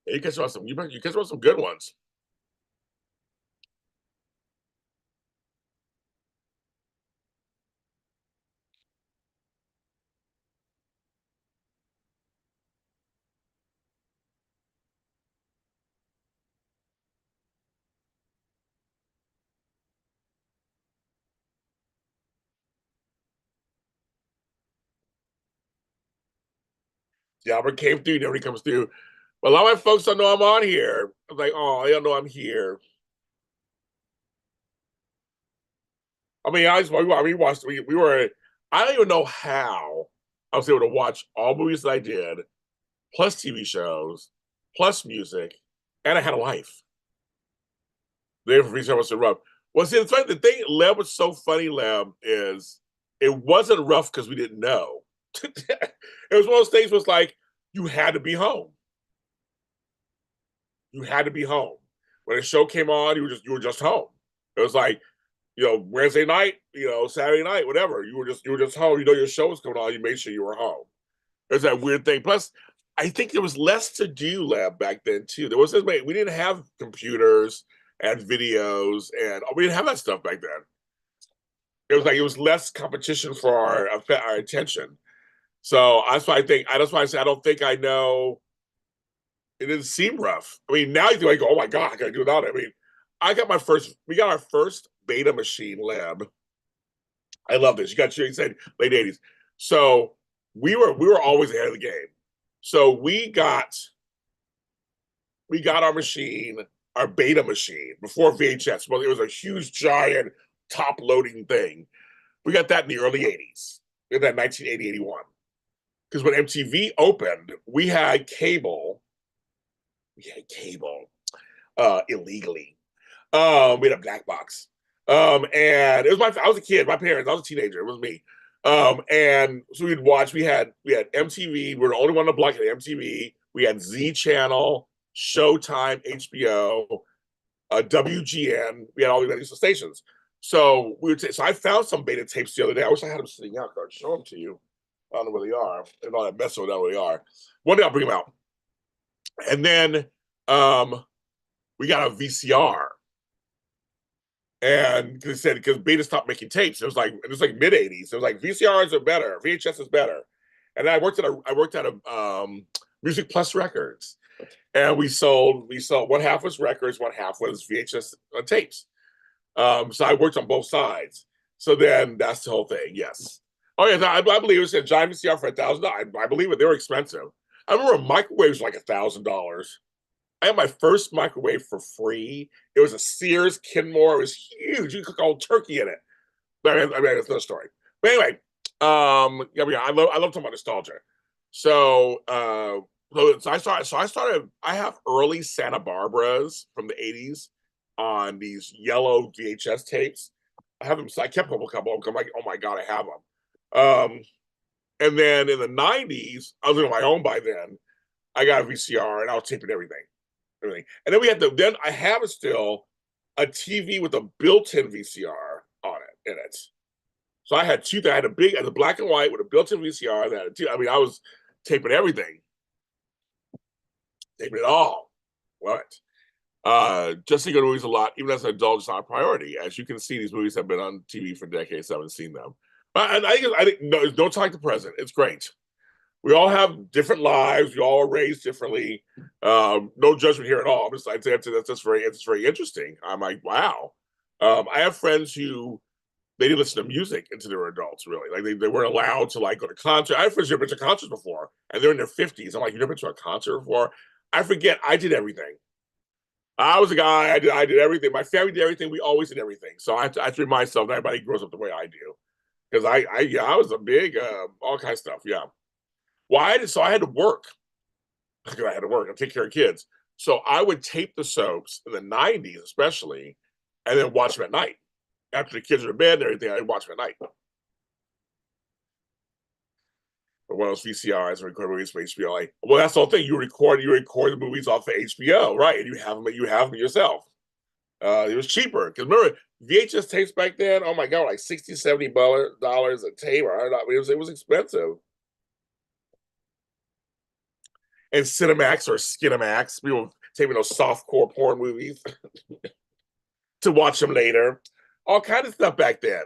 You catch on some. You catch on some good ones. The Albert came through. Nobody comes through. But a lot of my folks don't know I'm on here. I'm like, oh, they don't know I'm here. I mean, we watched. We were. I don't even know how I was able to watch all movies that I did, plus TV shows, plus music, and I had a life. The information was so rough. Well, see, the thing, Leb was so funny. Leb is it wasn't rough because we didn't know. It was one of those things. Was like you had to be home. You had to be home when the show came on. You were just home. It was like Wednesday night, Saturday night, whatever. You were just home. Your show was coming on. You made sure you were home. There's that weird thing. Plus, I think there was less to do Lab back then too. There was we didn't have computers and videos, and we didn't have that stuff back then. It was less competition for our attention. So that's why that's why I say I don't think I know. It didn't seem rough. I mean, now you like, oh my god, I gotta do without it. I mean, we got our first beta machine lab. I love this. You said late 80s. So we were always ahead of the game. So we got our machine, our beta machine before VHS. Well, it was a huge giant top loading thing. We got that in the early 80s. We got that 1980, 81. Because when MTV opened, we had cable. Illegally. We had a black box. And it was I was a kid, my parents, I was a teenager, it was me. And so we'd watch, we had MTV, we were the only one on the block at MTV, we had Z Channel, Showtime, HBO, WGN, we had all these stations. So so I found some beta tapes the other day. I wish I had them sitting out there. I'd show them to you. I don't know where they are. And all that mess with where they are. One day I'll bring them out. And then we got a VCR. And because Beta stopped making tapes, it was like mid 80s. It was like VCRs are better, VHS is better. And I worked at a Music Plus Records, and we sold one half was records, one half was VHS tapes. So I worked on both sides. So then that's the whole thing. Yes. Oh yeah, I believe it was a giant VCR for $1,000. I believe it. They were expensive. I remember microwaves like $1,000. I had my first microwave for free. It was a Sears Kenmore. It was huge. You could cook all turkey in it. But I mean, it's another story. But anyway, yeah, I love talking about nostalgia. So, I started. I have early Santa Barbaras from the '80s on these yellow VHS tapes. I have them. So I kept a couple of them. I'm like, oh my god, I have them. And then in the '90s, I was doing my own by then. I got a VCR and I was taping everything. And then then I have still a TV with a built-in VCR on it in it. So I had two. I had a black and white with a built-in VCR. I mean, I was taping everything, taping it all. What? Just to go to movies a lot, even as an adult, it's not a priority. As you can see, these movies have been on TV for decades. I haven't seen them. I think no, don't talk to the president. It's great. We all have different lives. We all are raised differently. No judgment here at all. I'm just like that's very interesting. I'm like, wow. I have friends who they didn't listen to music until they were adults, really. Like they weren't allowed to like go to concerts. I have friends who've been to concerts before, and they're in their 50s. I'm like, you've never been to a concert before? I forget. I did everything. I was a guy. I did everything. My family did everything. We always did everything. So I have to remind myself that everybody grows up the way I do. Because yeah, I was a big all kinds of stuff. Yeah. Well, I had to work. I had to work and take care of kids. So I would tape the soaps in the 90s, especially, and then watch them at night. After the kids are in bed and everything, I'd watch them at night. Or one of those VCRs and record movies for HBO. Like, well, that's the whole thing. You record the movies off of HBO, right? And you have them yourself. It was cheaper because remember VHS tapes back then. Oh my god, like $60, $70 a tape. Or it was expensive. And Cinemax or Skinemax, we were taping those softcore porn movies to watch them later. All kind of stuff back then.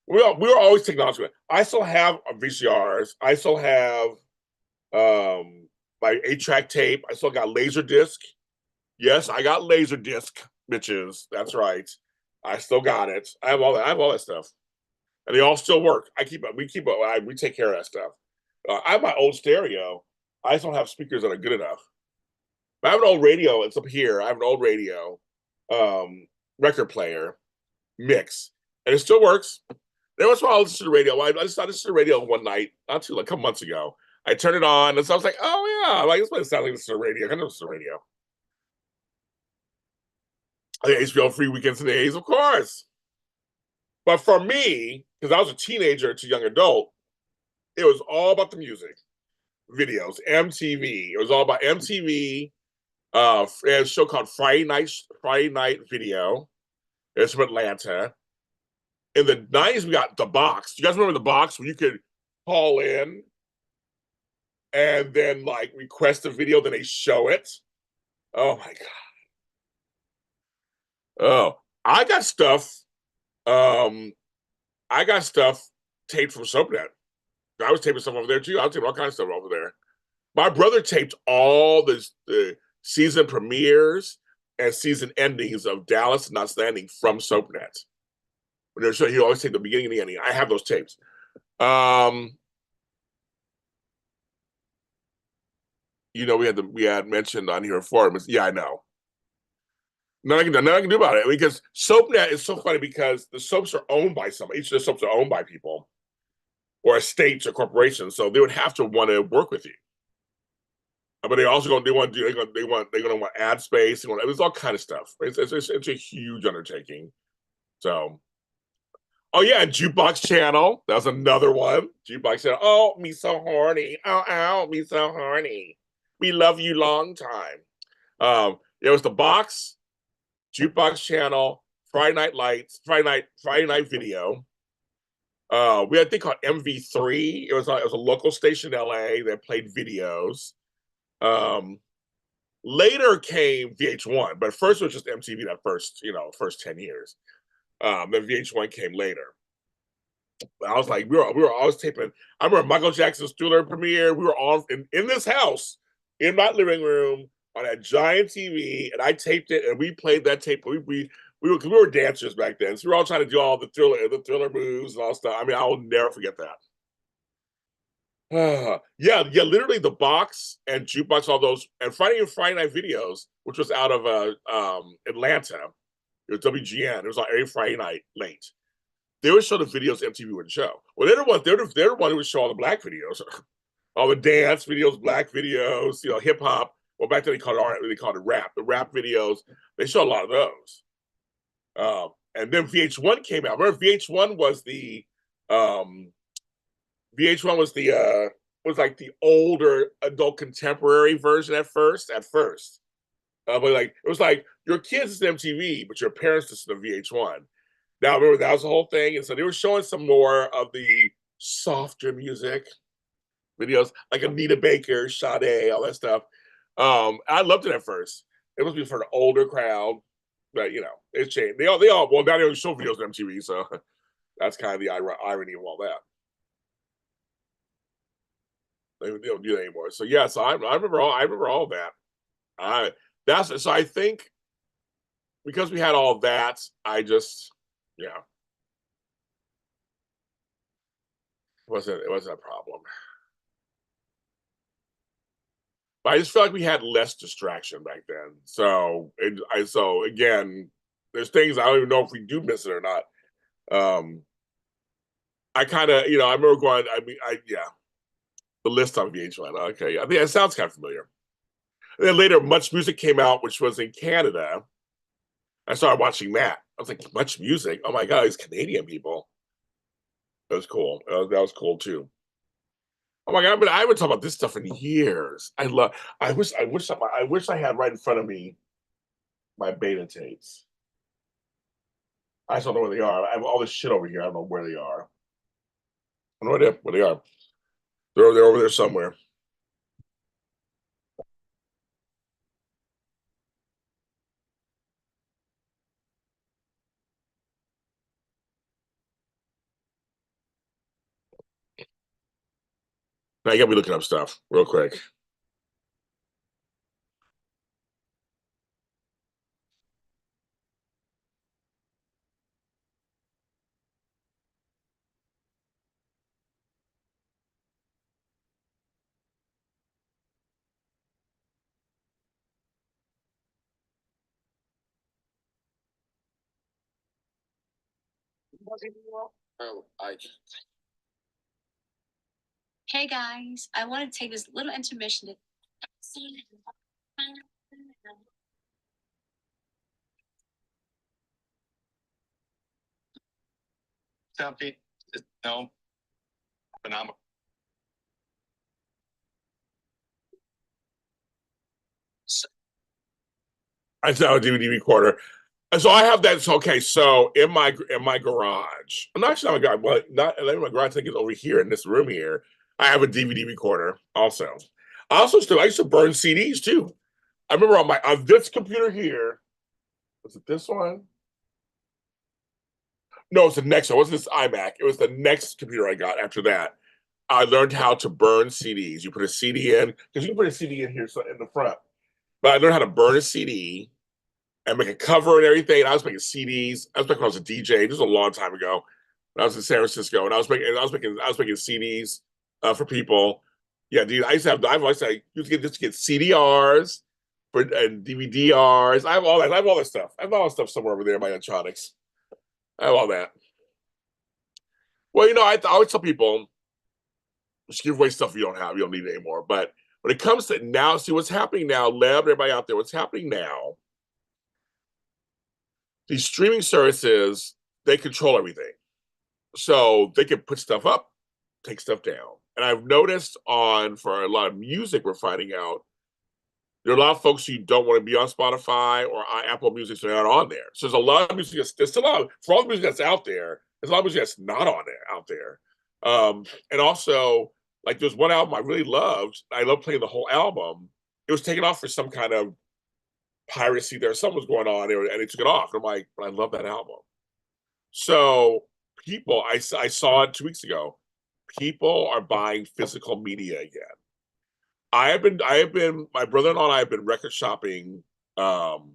We were always technological. I still have VCRs. I still have my 8-track tape. I still got laser disc. Yes, I got laser disc, bitches. That's right. I still got it. I have all that. I have all that stuff, and they all still work. We take care of that stuff. I have my old stereo. I just don't have speakers that are good enough. But I have an old radio. It's up here. I have an old radio, record player, mix, and it still works. There was while I listened to the radio. I listened to the radio one night, not too like a couple months ago. I turned it on, and so I was like, "Oh yeah, like this might sound like listen to the radio. I can listen to the radio." HBO free weekends and days, of course. But for me, because I was a teenager to young adult, it was all about the music, videos, MTV. It was all about MTV. They had a show called Friday Night Video. It's from Atlanta. In the 90s, we got the box. You guys remember the box where you could call in and then like request a video, then they show it? Oh my god. Oh, I got stuff. Um, I got stuff taped from SoapNet. I was taping stuff over there too. I was taping all kinds of stuff over there. My brother taped all the season premieres and season endings of Dallas Not Standing from SoapNet. When they're showing, he always take the beginning and the ending. I have those tapes. We had mentioned on here before. Yeah, I know. Nothing I can do about it because SoapNet is so funny because the soaps are owned by somebody. Each of the soaps are owned by people or estates or corporations, so they would have to want to work with you. But they also going to want to do they're going to want ad space. There's all kind of stuff. It's a huge undertaking. So, oh yeah, and Jukebox Channel. That was another one. Jukebox Channel. Oh, me so horny. Oh, me so horny. We love you long time. It was the box, Jukebox Channel, Friday Night Lights, Friday Night Video. We had a thing called MV3. It was a local station in LA that played videos. Later came VH1, but first it was just MTV. That first 10 years. Then VH1 came later. I was like, we were always taping. I remember Michael Jackson's Thriller premiere. We were on in this house, in my living room, on that giant TV, and I taped it, and we played that tape. We were dancers back then, so we were all trying to do all the thriller moves and all stuff. I mean, I will never forget that. Yeah, literally the box and Jukebox, all those, and Friday Night Videos, which was out of Atlanta. It was WGN. It was on every Friday night late. They would show the videos MTV wouldn't show. Well, they're the one who would show all the black videos, all the dance videos, black videos, hip hop. Well, back then they called it rap. The rap videos, they show a lot of those. And then VH1 came out. Remember, VH1 was the was like the older adult contemporary version at first. But like it was like your kids is MTV, but your parents listen to VH1. Now remember that was the whole thing, and so they were showing some more of the softer music videos, like Anita Baker, Sade, all that stuff. I loved it at first. It must be for the older crowd, but it's changed. Well now they only show videos on MTV, so That's kind of the irony of all that. They don't do that anymore. So yeah, so I remember all that. I that's so I think because we had all that, I just yeah, it wasn't a problem. But I just feel like we had less distraction back then. So again, there's things I don't even know if we do miss it or not. Um, I kind of I remember going. I mean, yeah, the list on VH1. Okay, I think it sounds kind of familiar. And then later, Much Music came out, which was in Canada. I started watching that. I was like, Much Music. Oh my god, these Canadian people. That was cool. That was cool too. Oh my god, but I haven't talked about this stuff in years. I wish I had right in front of me my beta tapes. I just don't know where they are. I have all this shit over here. I don't know where they are. I have no idea where they are. They're over there somewhere. Now you got me looking up stuff real quick. Oh, Hey guys, I want to take this little intermission to Pete. No, phenomenal. I saw a DVD recorder. And so I have that. So, okay, so in my garage, I'm not actually not my garage, well, not in my garage. I think it's over here in this room here. I have a DVD recorder also. I used to burn CDs too. I remember on this computer here. Was it this one? No, it's the next one. It wasn't this iMac. It was the next computer I got after that. I learned how to burn CDs. You put a CD in because you can put a CD in here in the front. But I learned how to burn a CD and make a cover and everything. And I was making CDs. I was back when I was a DJ. This was a long time ago. When I was in San Francisco, and I was making CDs for people. Yeah, dude. I used to get CDRs and DVDRs. I have all that. I have all that stuff. I have all that stuff somewhere over there in my electronics. I have all that. Well, I always tell people just give away stuff you don't have. You don't need it anymore. But when it comes to now, see what's happening now, Leb, everybody out there, what's happening now, these streaming services, they control everything. So they can put stuff up, take stuff down. And I've noticed for a lot of music, we're finding out there are a lot of folks who don't want to be on Spotify or Apple Music, so they're not on there. So there's a lot of music there's still a lot for all the music that's out there. There's a lot of music that's not on there out there. And also, like there's one album I really loved. I love playing the whole album. It was taken off for some kind of piracy there. Something was going on there, and they took it off. And I'm like, but I love that album. So I saw it 2 weeks ago. People are buying physical media again. My brother-in-law and I have been record shopping. Um,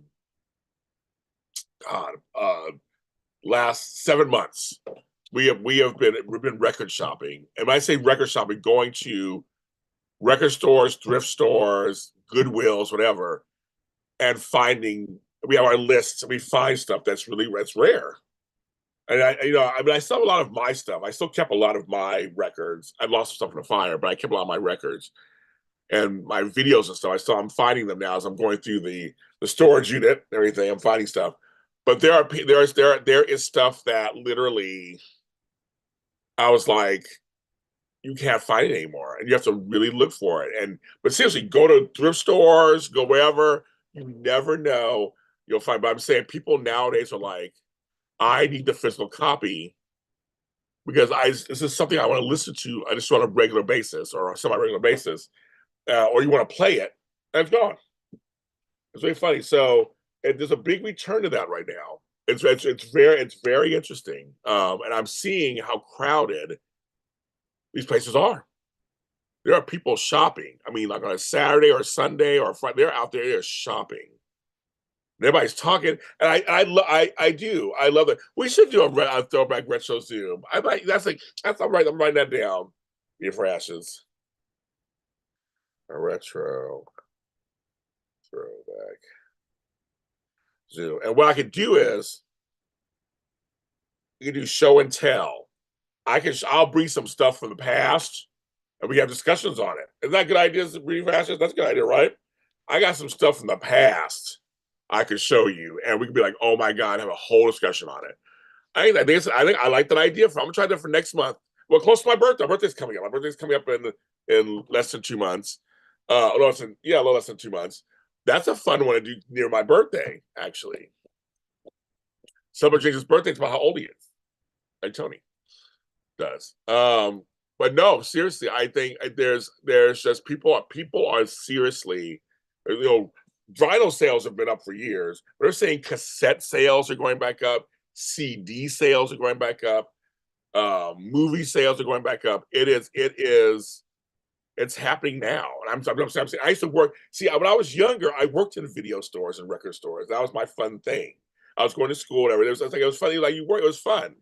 God, last 7 months. We've been record shopping, and when I say record shopping, going to record stores, thrift stores, Goodwills, whatever, and finding. We have our lists, and we find stuff that's rare. And I still have a lot of my stuff. I still kept a lot of my records. I lost stuff in the fire, but I kept a lot of my records and my videos and stuff. I'm finding them now as I'm going through the storage unit and everything. I'm finding stuff, but there is stuff that literally I was like, you can't find it anymore, and you have to really look for it. But seriously, go to thrift stores, go wherever. You never know you'll find. But I'm saying people nowadays are like, I need the physical copy because this is something I want to listen to. I just on a regular basis or a semi-regular basis, or you want to play it, and it's gone. It's very funny. So there's a big return to that right now. it's very interesting. And I'm seeing how crowded these places are. There are people shopping. I mean, like on a Saturday or a Sunday or a Friday, they're out there, they're shopping. Everybody's talking, and I do. I love it. We should do a throwback retro Zoom. I like that's I'm writing that down. Be for ashes. A retro throwback Zoom. And what I could do is you can do show and tell. I'll bring some stuff from the past and we have discussions on it. Isn't that a good idea? Be for ashes? That's a good idea, right? I got some stuff from the past I could show you, and we could be like, oh my God, have a whole discussion on it. I think I like that idea. I'm gonna try that for next month. Well, close to my birthday. My birthday's coming up. My birthday's coming up in less than 2 months. A little less than 2 months. That's a fun one to do near my birthday, actually. Summer James's birthday is about how old he is. Like Tony does. But no, seriously, I think there's just people are seriously, you know, vinyl sales have been up for years. They're saying cassette sales are going back up, CD sales are going back up, movie sales are going back up. It's happening now. And I'm saying I used to work. See, when I was younger, I worked in video stores and record stores. That was my fun thing. I was going to school, whatever. It was funny. Like you work, it was fun.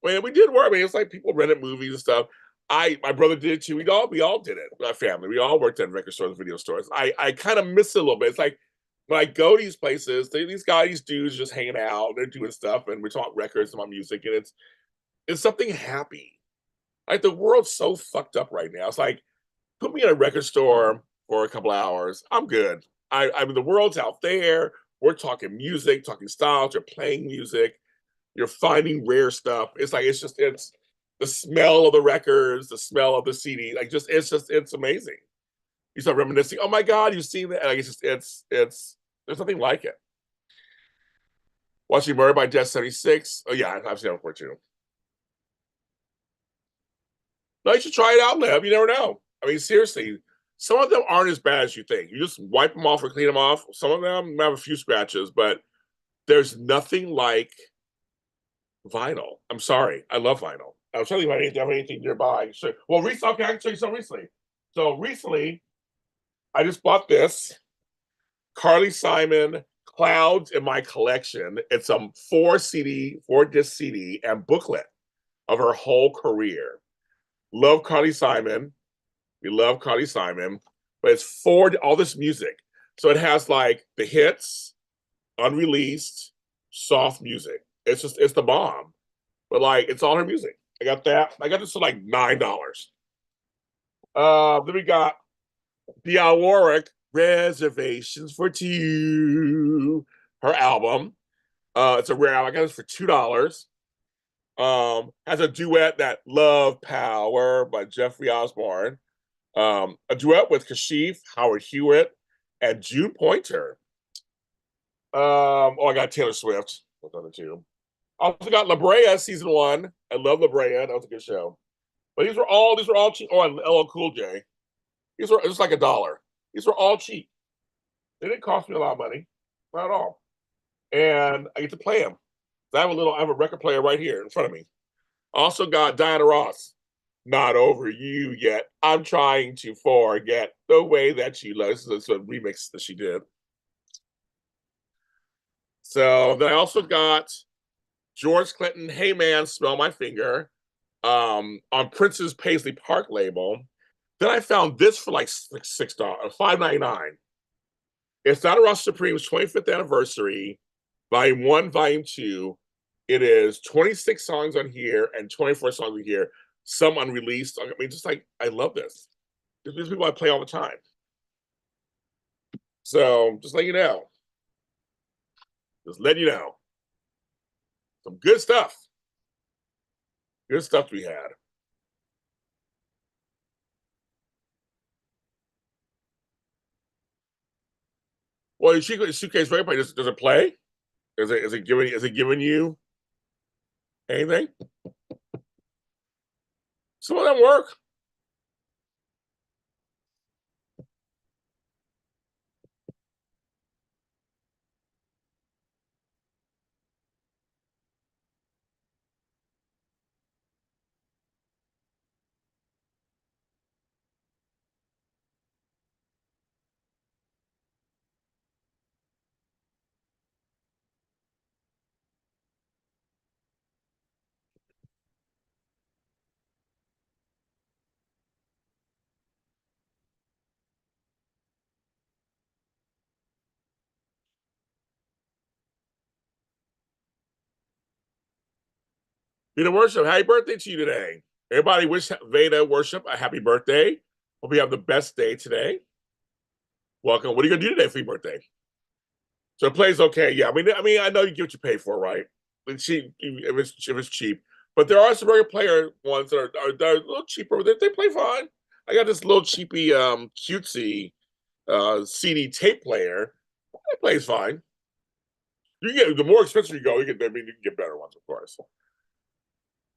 Well, we did work. I mean, it's like people rented movies and stuff. My brother did it too. We all did it. My family, we all worked in record stores, and video stores. I kind of miss it a little bit. It's like when I go to these places, these dudes just hanging out, they're doing stuff, and we talk records and my music, and it's something happy. Like the world's so fucked up right now. It's like put me in a record store for a couple of hours. I'm good. I mean, the world's out there. We're talking music, talking styles. You're playing music. You're finding rare stuff. It's the smell of the records, the smell of the CD. Like it's amazing. You start reminiscing. Oh my God, you've seen that? Like it's there's nothing like it. Watching Murder by Death 76. Oh yeah, I've seen it before too. No, you should try it out, Lev. You never know. I mean, seriously, some of them aren't as bad as you think. You just wipe them off or clean them off. Some of them have a few scratches, but there's nothing like vinyl. I'm sorry. I love vinyl. I was telling you, I didn't have anything nearby. So, well, recently, okay, I can show you some recently. So recently, I just bought this Carly Simon Clouds in my collection. It's a 4 disc CD and booklet of her whole career. Love Carly Simon. We love Carly Simon, but it's for all this music. So it has like the hits, unreleased, soft music. It's the bomb. But like it's all her music. I got that. I got this for like $9. Then we got Dionne Warwick, Reservations for Two, her album. It's a rare album. I got this for $2. Has a duet that Love Power by Jeffrey Osborne. A duet with Kashif, Howard Hewitt, and June Pointer. I got Taylor Swift. Those other two. Also got La Brea season 1. I love La Brea. That was a good show. But these were all cheap. Oh, and LL Cool J. These were just like $1. These were all cheap. They didn't cost me a lot of money, not at all. And I get to play them. I have a record player right here in front of me. Also got Diana Ross. Not over you yet. I'm trying to forget the way that you love. This is a remix that she did. So then I also got George Clinton, Hey Man, Smell My Finger, on Prince's Paisley Park label. Then I found this for like $6, $5.99. It's Diana Ross Supreme's 25th anniversary, volume 1, volume 2. It is 26 songs on here and 24 songs on here, some unreleased. I mean, just like I love this. These people I play all the time. So just let you know. Just let you know. Some good stuff. Good stuff we had. Well, your suitcase very does it play? Is it giving you anything? Some of them work. Veda Worship, happy birthday to you today. Everybody wish Veda Worship a happy birthday. Hope you have the best day today. Welcome. What are you gonna do today for your birthday? So it plays okay. Yeah, I know you get what you pay for, right? It's cheap if it's cheap. But there are some regular player ones that are a little cheaper. They play fine. I got this little cheapy cutesy CD tape player. It plays fine. You get the more expensive you go, you can get better ones, of course.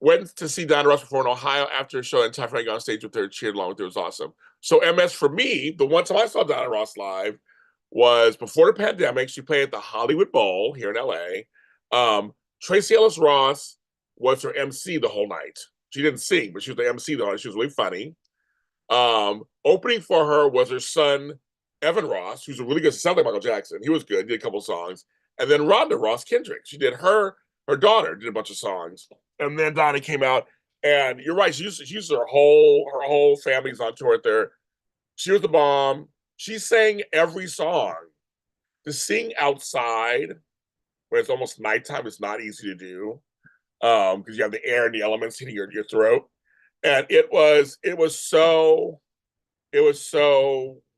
Went to see Diana Ross before in Ohio after a show, and Ty Frank on stage with her, cheered along with her. It was awesome. So MS for me, the one time I saw Diana Ross live was before the pandemic. She played at the Hollywood Bowl here in LA. Tracy Ellis Ross was her MC the whole night. She didn't sing, but she was the MC the whole night. She was really funny. Opening for her was her son, Evan Ross, who's a really good, sound like Michael Jackson. He was good, did a couple songs. And then Rhonda Ross Kendrick. She did her daughter did a bunch of songs. And then Donnie came out. And you're right, she used her whole family's on tour there. She was the bomb. She sang every song. To sing outside when it's almost nighttime is not easy to do. Because you have the air and the elements hitting your throat. And it was so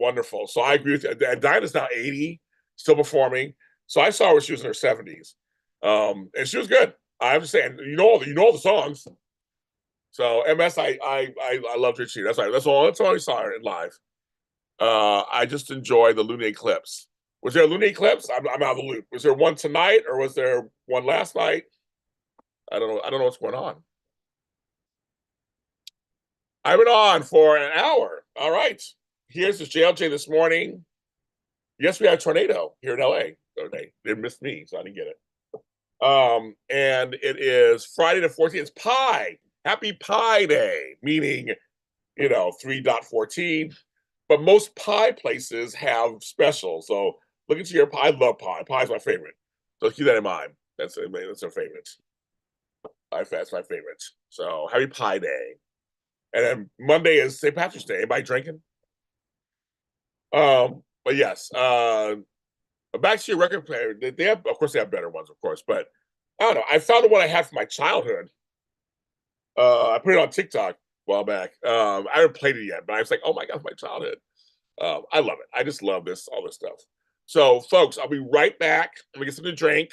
wonderful. So I agree with you. And Diana's now 80, still performing. So I saw her when she was in her 70s. And she was good. I'm just saying, you know all the songs. So MS, I loved her too. That's all I saw her in live. I just enjoy the lunar eclipse. Was there a lunar eclipse? I'm out of the loop. Was there one tonight or was there one last night? I don't know. I don't know what's going on. I've been on for an hour. All right. Here's this JLJ this morning. Yes, we had a tornado here in LA. They missed me, so I didn't get it. And it is Friday the 14th. It's Pi. Happy Pi Day, meaning 3.14. But most pie places have specials. So look into your pie. I love pie. Pie is my favorite. So keep that in mind. That's our favorite. That's my favorite. So happy Pie Day. And then Monday is St. Patrick's Day. Anybody drinking? But yes, back to your record player. They have, of course, they have better ones, of course. But I don't know. I found the one I had from my childhood. I put it on TikTok a while back. I haven't played it yet, but I was like, oh my god, my childhood. I love it. I just love all this stuff. So, folks, I'll be right back. Let me get something to drink.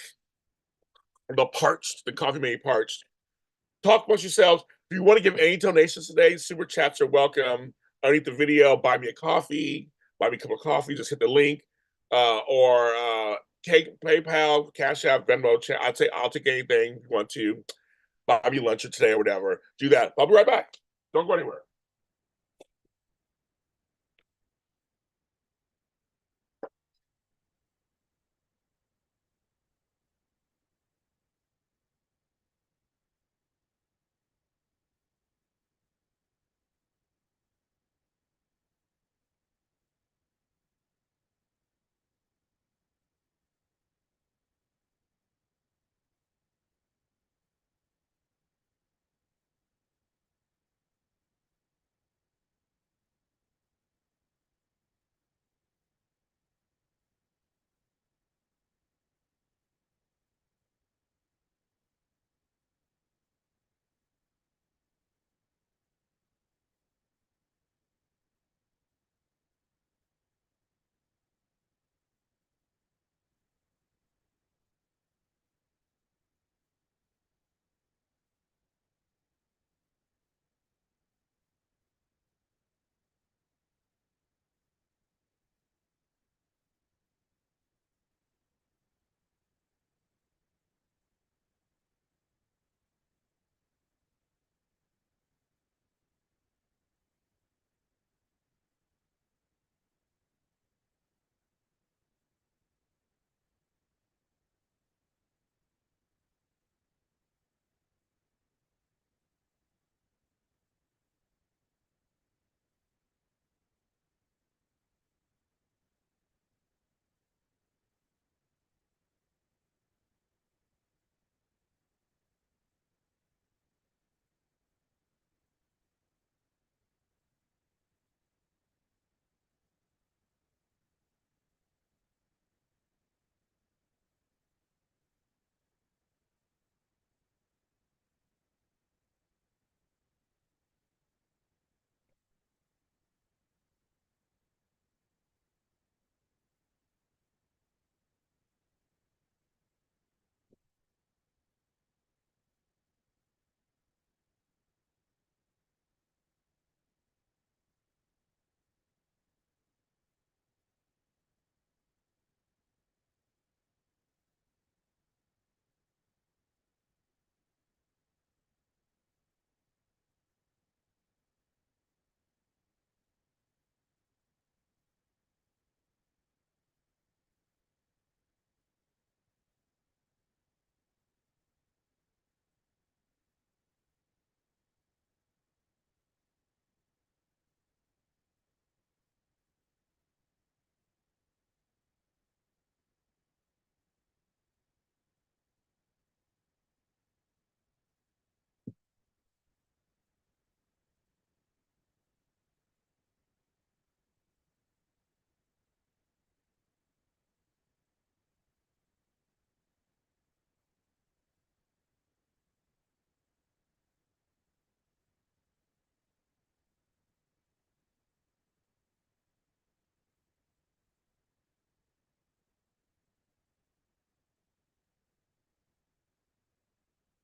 The coffee made parched. Talk amongst yourselves. If you want to give any donations today, super chats are welcome. Underneath the video, buy me a coffee, buy me a cup of coffee. Just hit the link, or PayPal, Cash App, Venmo. I'll take anything you want to. Buy me lunch or today or whatever. Do that. I'll be right back. Don't go anywhere.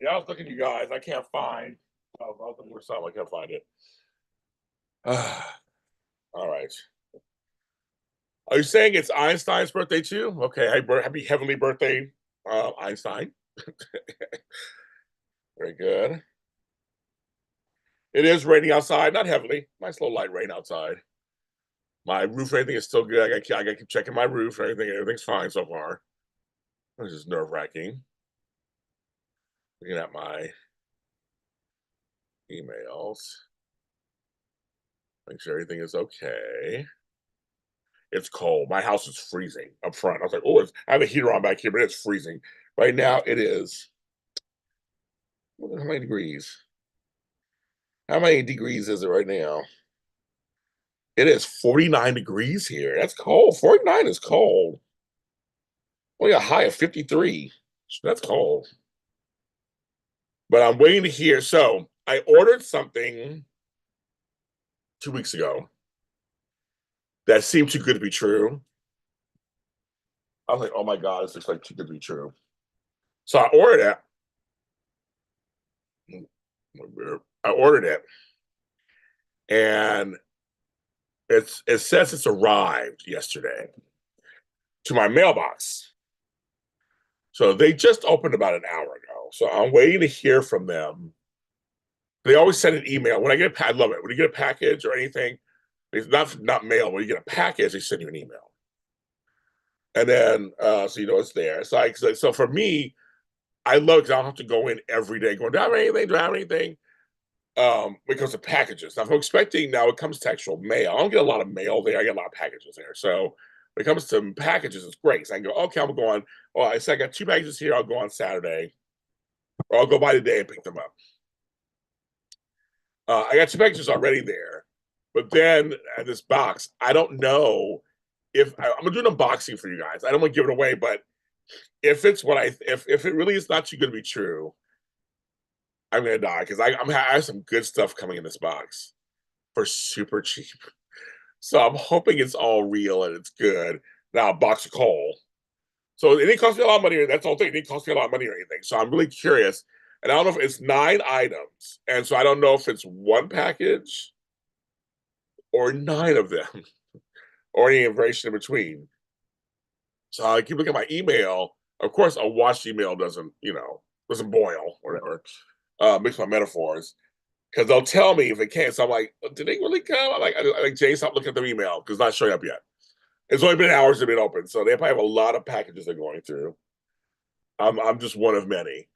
Yeah, I was looking, you guys. I can't find. Oh, I was looking for something. I can't find it. All right. Are you saying it's Einstein's birthday too? Okay. Happy heavenly birthday, Einstein. Very good. It is raining outside, not heavily. Nice little light rain outside. My roof, everything is still good. I got to keep checking my roof. Everything's fine so far. This is nerve wracking. Looking at my emails. Make sure everything is okay. It's cold. My house is freezing up front. I was like, oh, I have a heater on back here, but it's freezing. Right now, it is. How many degrees? How many degrees is it right now? It is 49 degrees here. That's cold. 49 is cold. Only a high of 53. That's cold. But I'm waiting to hear. So I ordered something 2 weeks ago that seemed too good to be true. I was like, oh my God, this looks like too good to be true. So I ordered it. I ordered it. And it says it's arrived yesterday to my mailbox. So they just opened about an hour ago. So I'm waiting to hear from them. They always send an email. When I get I love it. When you get a package or anything, it's not mail. When you get a package, they send you an email. And then so you know it's there. So for me, I love because I don't have to go in every day going, do I have anything? Do I have anything? Because of packages. Now, if I'm expecting now it comes to actual mail. I don't get a lot of mail there. I get a lot of packages there. So when it comes to packages, it's great. So I can go, okay, I'm going. Oh, I said I got 2 packages here. I'll go on Saturday, or I'll go by today and pick them up. I got 2 packages already there, but then this box, I don't know if I'm gonna do an unboxing for you guys. I don't want to give it away, but if it's what if it really is not too good to be true, I'm gonna die because I have some good stuff coming in this box for super cheap. So I'm hoping it's all real and it's good. Now, a box of coal. So it didn't cost me a lot of money. That's the whole thing. It didn't cost me a lot of money or anything. So I'm really curious. And I don't know if it's 9 items. And so I don't know if it's one package or 9 of them or any variation in between. So I keep looking at my email. Of course, a washed email doesn't boil or whatever. Mix my metaphors. Because they'll tell me if it can't. So I'm like, did they really come? I like Jay, stop looking at their email because it's not showing up yet. It's only been hours they've been open, so they probably have a lot of packages they're going through. I'm just one of many.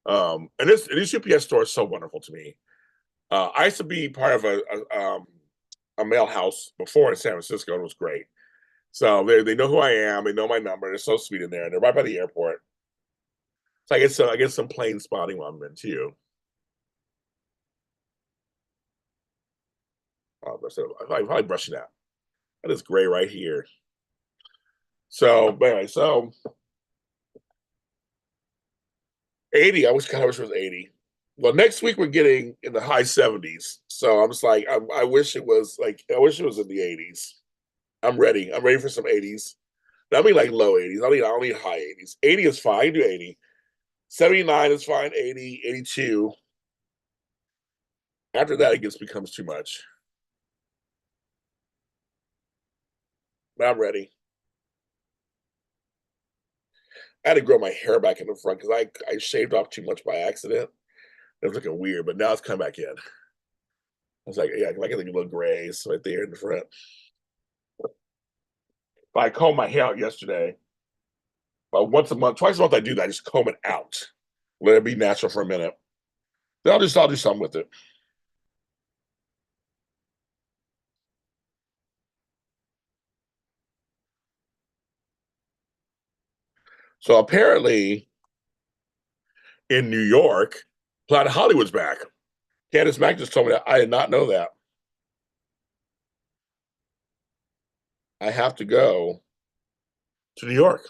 And this UPS store is so wonderful to me. I used to be part of a mail house before in San Francisco. And it was great. So they know who I am. They know my number. They're so sweet in there. And they're right by the airport. So I get some plane spotting while I'm in too. I'm probably brushing that. That is gray right here. So, but anyway, so 80. I wish it was 80. Well, next week we're getting in the high 70s. So I'm just like, I wish it was in the 80s. I'm ready. I'm ready for some 80s. I mean like low 80s. I don't need high 80s. 80 is fine. I can do 80. 79 is fine. 80, 82. After that, it becomes too much. But I'm ready. I had to grow my hair back in the front because I shaved off too much by accident. It was looking weird, but now it's come back in. I was like, yeah, I can think little grays right there in the front. But I combed my hair out yesterday. But once a month, twice a month, I do that. I just comb it out, let it be natural for a minute. Then I'll do something with it. So apparently, in New York, Planet Hollywood's back. Candace Mack just told me that. I did not know that. I have to go to New York.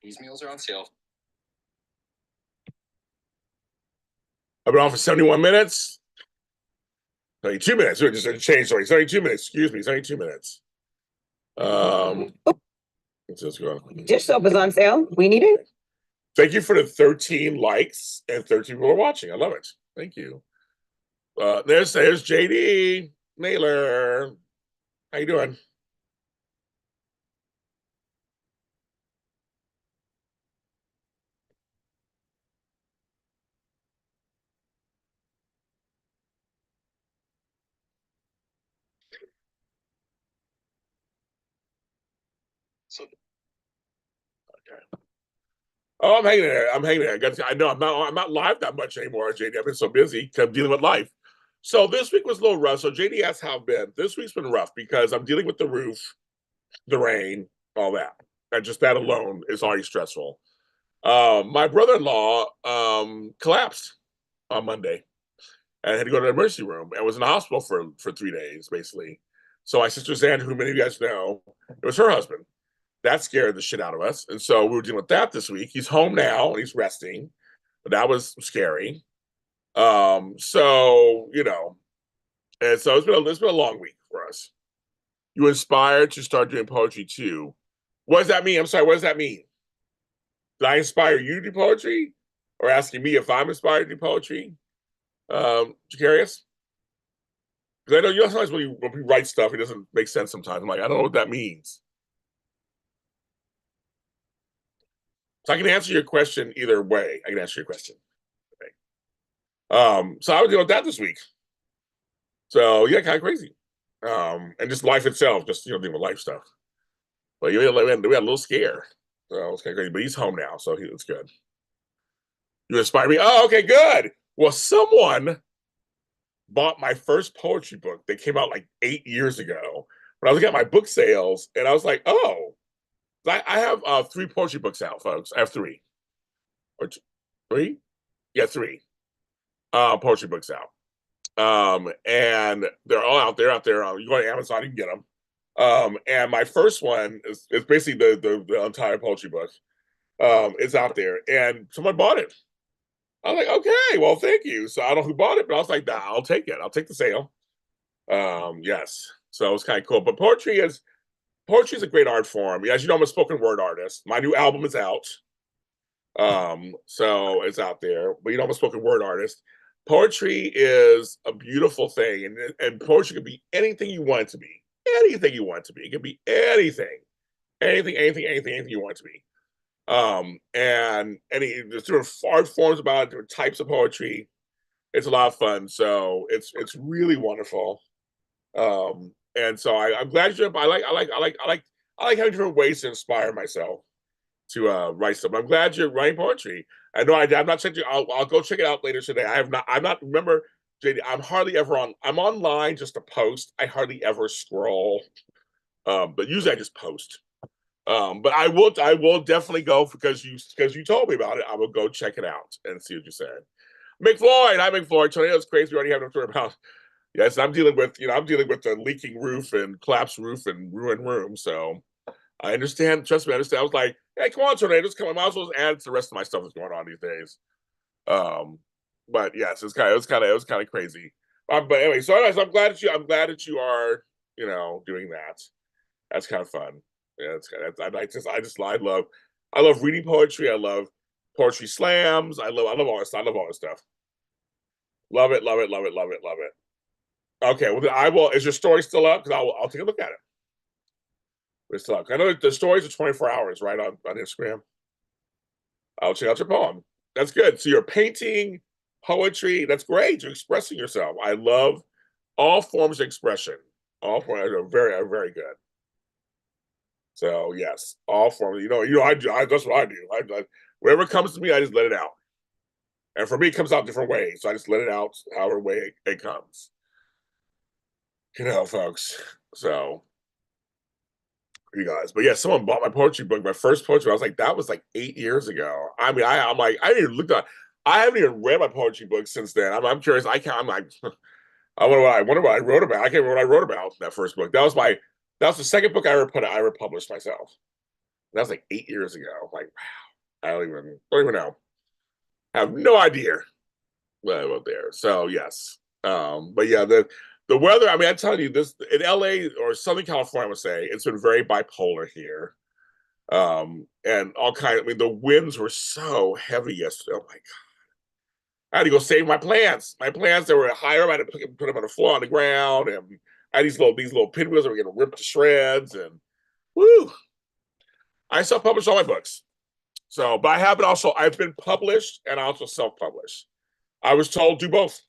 These meals are on sale. I've been on for 71 minutes. 72 minutes. We just changed. Sorry, 72 minutes. Excuse me, 72 minutes. Let's just go. Dish soap is on sale. We need it. Thank you for the 13 likes and 13 people are watching. I love it. Thank you. There's JD Naylor. How you doing? So Okay. Oh, I'm hanging there. I'm hanging there. I know I'm not live that much anymore, JD. I've been so busy because I'm dealing with life. So this week was a little rough. So JD asked how I've been. This week's been rough because I'm dealing with the roof, the rain, all that. And just that alone is already stressful. My brother-in-law collapsed on Monday and had to go to the emergency room and was in the hospital for 3 days, basically. So my sister Sandra, who many of you guys know, it was her husband. That scared the shit out of us. And so we were dealing with that this week. He's home now and he's resting, but that was scary. So, and so it's been a long week for us. You inspired to start doing poetry too. What does that mean? I'm sorry, what does that mean? Did I inspire you to do poetry? Or asking me if I'm inspired to do poetry? Jacarius? Because I know sometimes when we write stuff, it doesn't make sense sometimes. I'm like, I don't know what that means. So I can answer your question either way. I can answer your question. Okay. So I was dealing with that this week. So yeah, kind of crazy. And just life itself, just dealing with life stuff. But we had a little scare. So it was kind of crazy. But he's home now, so it's good. You inspired me. Oh, okay, good. Well, someone bought my first poetry book that came out like 8 years ago when I was looking at my book sales, and I was like, oh, I have 3 poetry books out, folks. I have 3. Or 3? Yeah, 3 poetry books out. And they're all out there. You go to Amazon, you can get them. And my first one is basically the entire poetry book. It's out there, and someone bought it. I was like, okay, well, thank you. So I don't know who bought it, but I was like, nah, I'll take it. I'll take the sale. Yes. So it's kind of cool. But poetry is a great art form. As you know, I'm a spoken word artist. My new album is out. So it's out there. But I'm a spoken word artist. Poetry is a beautiful thing, and poetry can be anything you want it to be. Anything you want it to be. It can be anything. Anything you want it to be. And there's different art forms about it, different types of poetry. It's a lot of fun. So it's really wonderful. And so I'm glad you. I like having different ways to inspire myself to write stuff. I'm glad you're writing poetry. I know I've not checked you. I'll go check it out later today. I'm not remember, JD. I'm hardly ever on. I'm online just to post. I hardly ever scroll. But usually I just post. But I will definitely go because you told me about it. I will go check it out and see what you said. McFloyd, hi McFloyd. Tornado's crazy. We already have no story about. Yes, I'm dealing with the leaking roof and collapsed roof and ruined room. So I understand. Trust me, I understand. I was like, hey, come on, tornadoes, come on. I might as well add to the rest of my stuff that's going on these days. But yes, it was kind of crazy. But anyway, so anyways, I'm glad that you are doing that. That's kind of fun. Yeah, it's kind of. I love reading poetry. I love poetry slams. I love all this. I love all this stuff. Love it. Okay, well then I will. Is your story still up? Because I'll take a look at it. It's still up. I know the stories are 24 hours, right, on Instagram. I'll check out your poem. That's good. So you're painting, poetry. That's great. You're expressing yourself. I love all forms of expression. All forms are very good. So yes, all forms. I do. That's what I do. Whatever comes to me, I just let it out. And for me, it comes out different ways. So I just let it out however way it comes. Folks. So you guys, but yeah, someone bought my poetry book. My first poetry. I was like, that was like 8 years ago. I mean, I'm like, I didn't even look at. I haven't even read my poetry book since then. I'm curious. I'm like, I wonder what I wrote about. I can't remember what I wrote about in that first book. That was the second book I ever published myself. That was like 8 years ago. Like, wow, I don't even know. I have no idea what about there. So yes. But yeah, the weather, I mean, I tell you this in LA or Southern California, I would say it's been very bipolar here. And all kind of, I mean, the winds were so heavy yesterday. Oh my God. I had to go save my plants. My plants that were higher, I had to put them on the floor on the ground. And I had these little pinwheels that were getting ripped to shreds. And woo, I self-published all my books. So, but I've been published and I also self-published. I was told do both.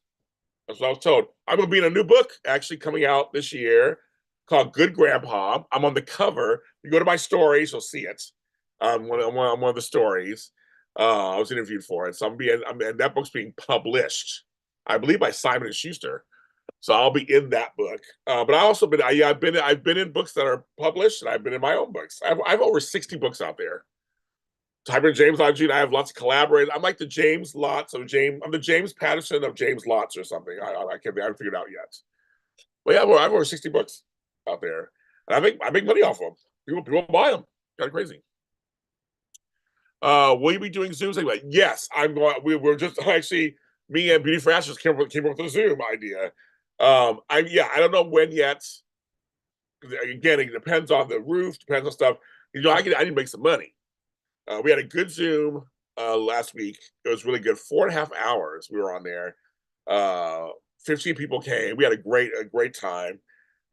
That's what I was told. I'm going to be in a new book actually coming out this year called Good Grandpa. I'm on the cover. You go to my stories, you'll see it. I'm one of the stories. I was interviewed for it. So and that book's being published, I believe, by Simon and Schuster. So I'll be in that book. But I've been in books that are published, and I've been in my own books. I've over 60 books out there. Type in James Lott Jr. I have lots of collaborators. I'm like the James Lotts of James. I'm the James Patterson of James Lotts or something. I haven't figured it out yet. But yeah, I have over 60 books out there, and I make money off them. People buy them. Kind of crazy. Will you be doing Zooms? Like, yes, I'm going. We're just actually me and Beauty for Ashes came up with the Zoom idea. I don't know when yet. Again, it depends on the roof, depends on stuff. I need to make some money. We had a good Zoom last week. It was really good. 4.5 hours we were on there. 15 people came. We had a great time.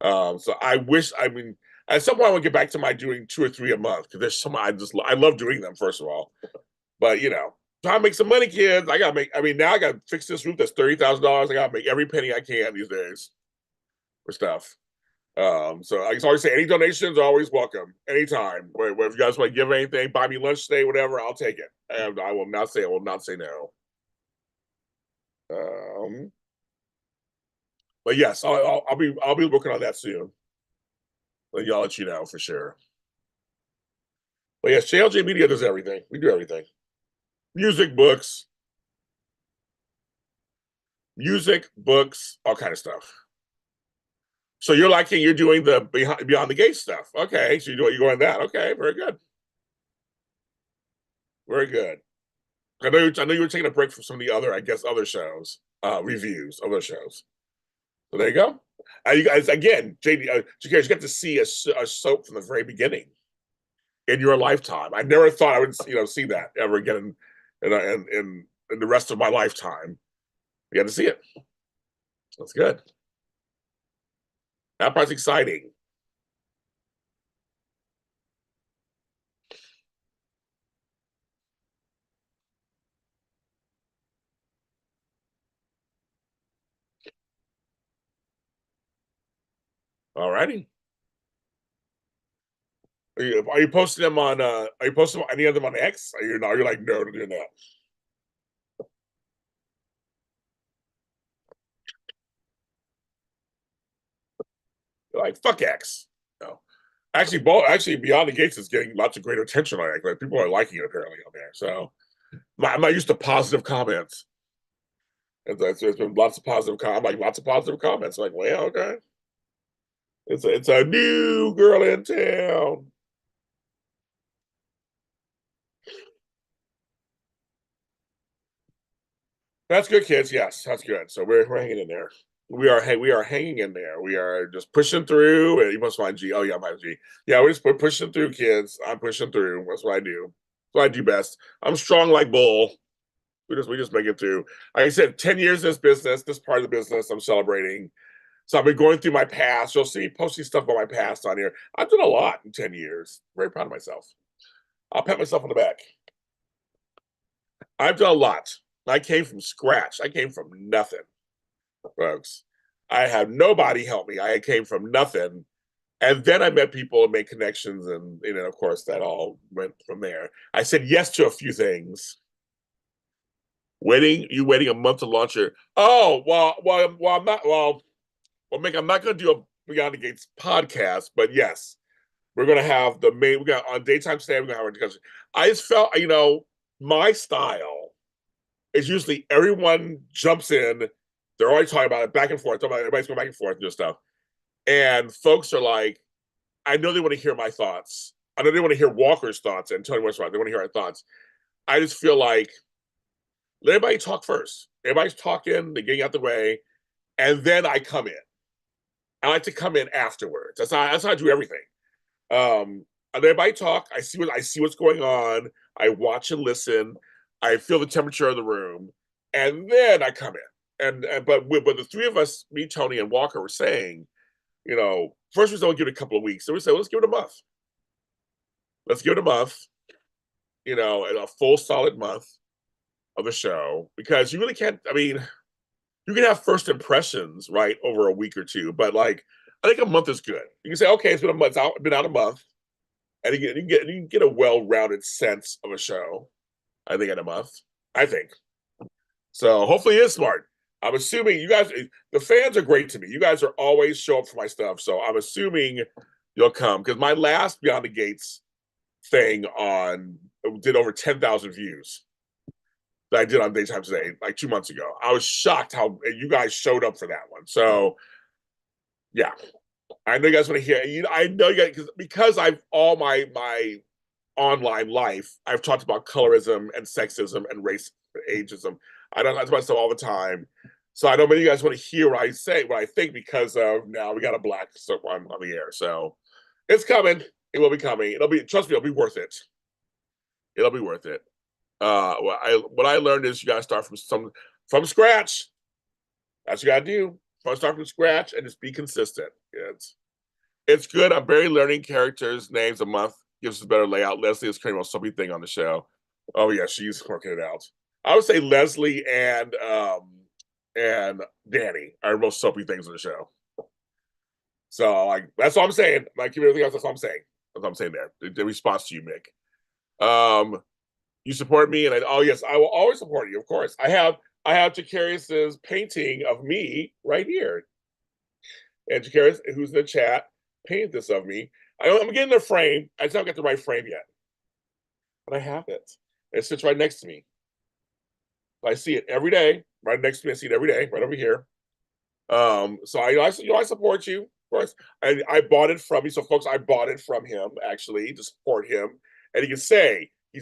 So at some point I would get back to my doing 2 or 3 a month because there's some I love doing them, first of all. But trying to make some money, kids. Now I gotta fix this roof that's $30,000. I gotta make every penny I can these days for stuff. So I can always say any donations are always welcome, anytime. If you guys want to give anything, buy me lunch today, whatever, I'll take it. And I will not say no. But yes, I'll be working on that soon. I'll let you know for sure. But yes, JLJ Media does everything. We do everything. Music, books, all kind of stuff. So you're doing the Beyond the Gate stuff. Okay, so you're going that. Okay, very good. Very good. I know you were taking a break from some of the other shows, reviews of those shows. So there you go. You guys, again, JD, you got to see a soap from the very beginning in your lifetime. I never thought I would, see that ever again in the rest of my lifetime. You got to see it. That's good. That part's exciting. All righty. Are you posting them on? Are you posting any of them on X? You're like no to doing that. You're like fuck X. No. Actually, Beyond the Gates is getting lots of greater attention on it. Like people are liking it apparently on there. So I'm not used to positive comments. There's been lots of positive comments. Like, well, okay. It's a new girl in town. That's good, kids. Yes, that's good. So we're hanging in there. We are hanging in there. We are just pushing through. And you must find G. Oh yeah, my G. Yeah, we're just pushing through, kids. I'm pushing through. That's what I do. That's what I do best. I'm strong like bull. We just make it through. Like I said, 10 years in this business, this part of the business, I'm celebrating. So I've been going through my past. You'll see me posting stuff about my past on here. I've done a lot in 10 years. Very proud of myself. I'll pat myself on the back. I've done a lot. I came from scratch. I came from nothing, folks. I had nobody help me. I came from nothing. And then I met people and made connections. And, of course, that all went from there. I said yes to a few things. Waiting a month to launch your. Oh, I'm not. Mick, I'm not going to do a Beyond the Gates podcast, but yes, we're going to have we got on daytime today. We're going to have our discussion. I just felt, my style is usually everyone jumps in. They're already talking about it back and forth. Everybody's going back and forth and do stuff. And folks are like, I know they want to hear my thoughts. I know they want to hear Walker's thoughts and Tony West's thoughts. They want to hear our thoughts. I just feel like let everybody talk first. Everybody's talking, they're getting out the way, and then I come in. I like to come in afterwards. That's how I do everything. And everybody talk. I see what's going on. I watch and listen. I feel the temperature of the room, and then I come in. But the three of us, me, Tony, and Walker, were saying, first we said we'll give it a couple of weeks. So we said, let's give it a month. Let's give it a month. And a full solid month of the show, because you really can't. I mean, you can have first impressions right over a week or two, but like I think a month is good. You can say, okay, it's been a month. It's been out a month, and you can get a well-rounded sense of a show. I think in a month. I think so. Hopefully, it is smart. I'm assuming you guys, the fans are great to me. You guys are always show up for my stuff, so I'm assuming you'll come, because my last Beyond the Gates thing did over 10,000 views that I did on Daytime Today like 2 months ago. I was shocked how you guys showed up for that one. So yeah, I know you guys want to hear. I know you guys because I've all my online life I've talked about colorism and sexism and race, ageism. I don't talk about stuff all the time. So I know many of you guys want to hear what I say, what I think, because of now we got a black soap on the air. So it's coming. It will be coming. Trust me, it'll be worth it. It'll be worth it. What I learned is you gotta start from scratch. That's what you gotta do. Start from scratch and just be consistent. It's good. I'm barely learning characters' names a month. Gives us a better layout. Leslie is creating a something thing on the show. Oh yeah, she's working it out. I would say Leslie and Danny are most soapy things on the show. So like that's all I'm saying. Like everything else, that's all I'm saying. That's all I'm saying there. The response to you, Mick. You support me, and oh yes, I will always support you. Of course, I have Jacarius's painting of me right here, and Jacarius, who's in the chat, painted this of me. I'm getting the frame. I just haven't got the right frame yet, but I have it. It sits right next to me. I see it every day, right next to me. I see it every day, right over here. So I support you, of course. I bought it from you, so folks, I bought it from him actually to support him, and he can say. He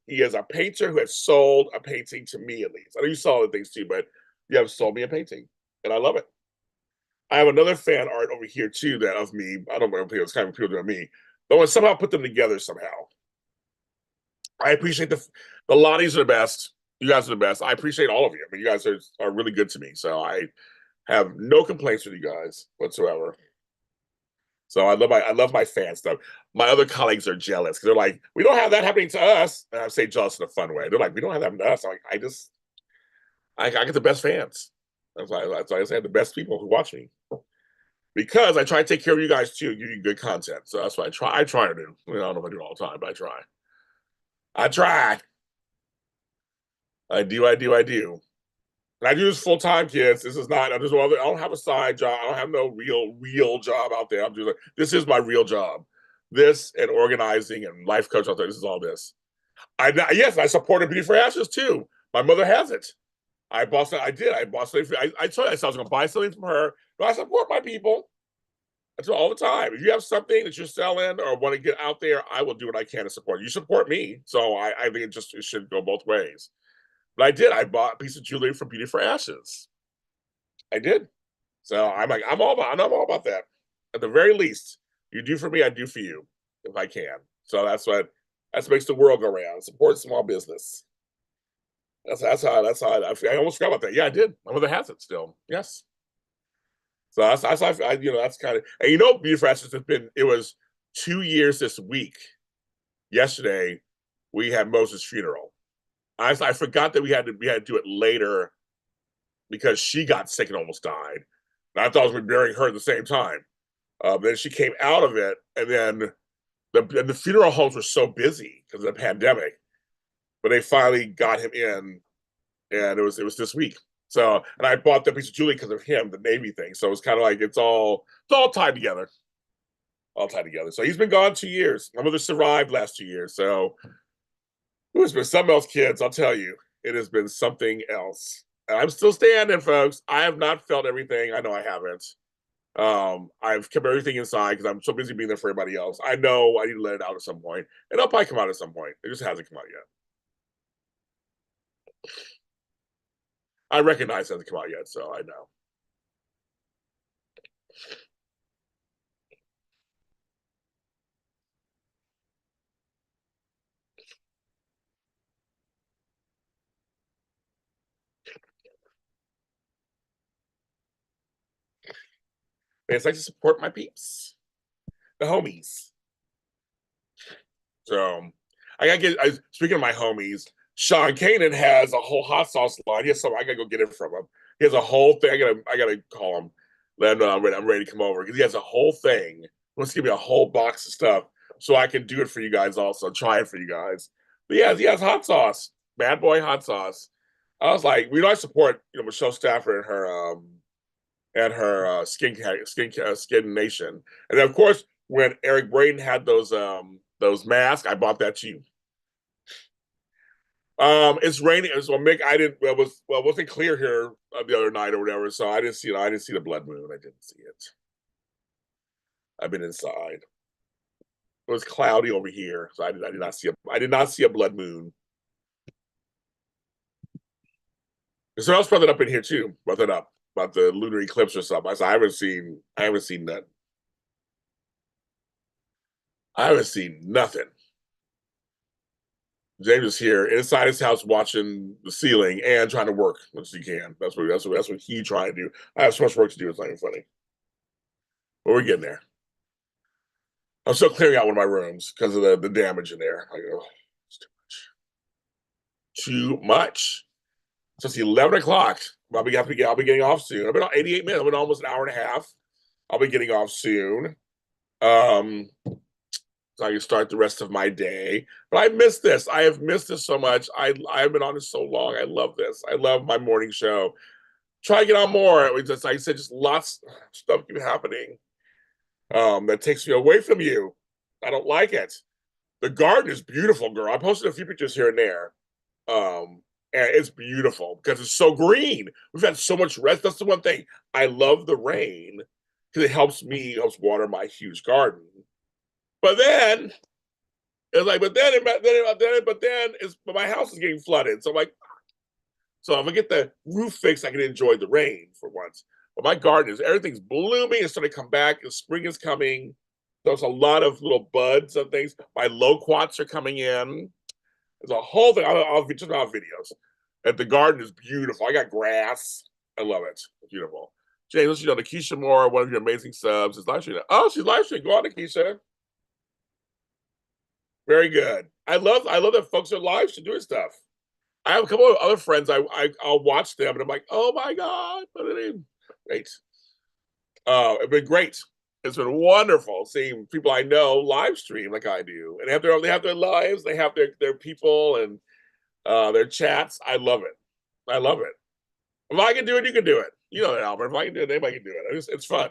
is a painter who has sold a painting to me, at least. I know you saw other things too, but you have sold me a painting, and I love it. I have another fan art over here too that of me. I don't know if it's kind of appealed to me, but I want to somehow put them together somehow. I appreciate the Lonnies are the best. You guys are the best. I appreciate all of you. I mean, you guys are really good to me, so I have no complaints with you guys whatsoever. So I love my fan stuff. My other colleagues are jealous because they're like, we don't have that happening to us. And I say jealous in a fun way. They're like, we don't have that happening to us. I'm like, I get the best fans. That's why I say the best people who watch me. Because I try to take care of you guys too, give you good content. So that's what I try to do. I don't know if I do it all the time, but I try. I do. And I do this full time, kids. This is not. I don't have a side job. I don't have no real job out there. This is my real job. This and organizing and life coach out there. This is all this. I supported Beauty for Ashes too. My mother has it. I bought something. I did. I bought something. I told you I was going to buy something from her. But I support my people. That's all the time. If you have something that you're selling or want to get out there, I will do what I can to support you. Support me. So I think it should go both ways. But I did. I bought a piece of jewelry from Beauty for Ashes. I did. So I'm all about that. At the very least, you do for me, I do for you, if I can. So that's what makes the world go round. Support small business. That's how I almost forgot about that. Yeah, I did. My mother has it still. Yes. So that's kind of, and Beauty for Ashes it was 2 years this week. Yesterday, we had Moses' funeral. I forgot that we had to do it later because she got sick and almost died. And I thought we were burying her at the same time. Then she came out of it, and then the funeral homes were so busy because of the pandemic. But they finally got him in, and it was this week. So, and I bought that piece of jewelry because of him, the Navy thing. So it's kind of like it's all tied together. All tied together. So he's been gone 2 years. My mother survived last 2 years. So it's been something else, kids. I'll tell you, it has been something else. And I'm still standing, folks. I have not felt everything. I know I haven't. I've kept everything inside because I'm so busy being there for everybody else. I know I need to let it out at some point, and it'll probably come out at some point. It just hasn't come out yet. I recognize it hasn't come out yet, so I know. And it's like to support my peeps, the homies. So I gotta get. Speaking of my homies, Sean Kanan has a whole hot sauce line. He has some. I gotta go get it from him. He has a whole thing. I gotta call him. Let him know I'm ready to come over because he has a whole thing. He wants to give me a whole box of stuff so I can do it for you guys. Also, try it for you guys. But yeah, he has hot sauce. Bad boy hot sauce. I was like, we don't support Michelle Stafford and her Skin Nation, and then, of course when Eric Braden had those masks, I bought that too. It's raining. So Mick, I didn't. Well, it wasn't clear here the other night or whatever, so I didn't see it. I didn't see the blood moon. I didn't see it. I've been inside. It was cloudy over here, so I did not see I did not see a blood moon. Someone else brought that up in here too. Brought that up about the lunar eclipse or something. I said I haven't seen that. I haven't seen nothing. James is here inside his house watching the ceiling and trying to work as he can. That's what he trying to do. I have so much work to do. It's not even funny. But we're getting there. I'm still clearing out one of my rooms because of the damage in there. I go, it's too much. So it's 11 o'clock. I'll be getting off soon. I've been on 88 minutes. I've been almost an hour and a half. I'll be getting off soon. So I can start the rest of my day. But I miss this. I have missed this so much. I've been on this so long. I love this. I love my morning show. Try to get on more. It just, like I said, just lots of stuff keep happening that takes me away from you. I don't like it. The garden is beautiful, girl. I posted a few pictures here and there. And it's beautiful because it's so green. We've had so much rest. That's the one thing. I love the rain because it helps water my huge garden. But then it's like, but my house is getting flooded. So I'm like, so if I get the roof fixed, I can enjoy the rain for once. But my garden everything's blooming. It's starting to come back. The spring is coming. There's a lot of little buds and things. My loquats are coming in. There's a whole thing. I'll just out videos. And the garden is beautiful. I got grass. I love it. It's beautiful. James, Nikisha Moore, one of your amazing subs, is live streaming. Oh, she's live streaming. Go on, Nikisha. Very good. I love that folks are live to doing stuff. I have a couple of other friends. I'll watch them and I'm like, oh my god, great. It's been great. It's been wonderful seeing people I know live stream like I do, and they have their lives, they have their people and their chats. I love it. I love it. If I can do it, you can do it. You know that, Albert. If I can do it, anybody can do it. It's fun.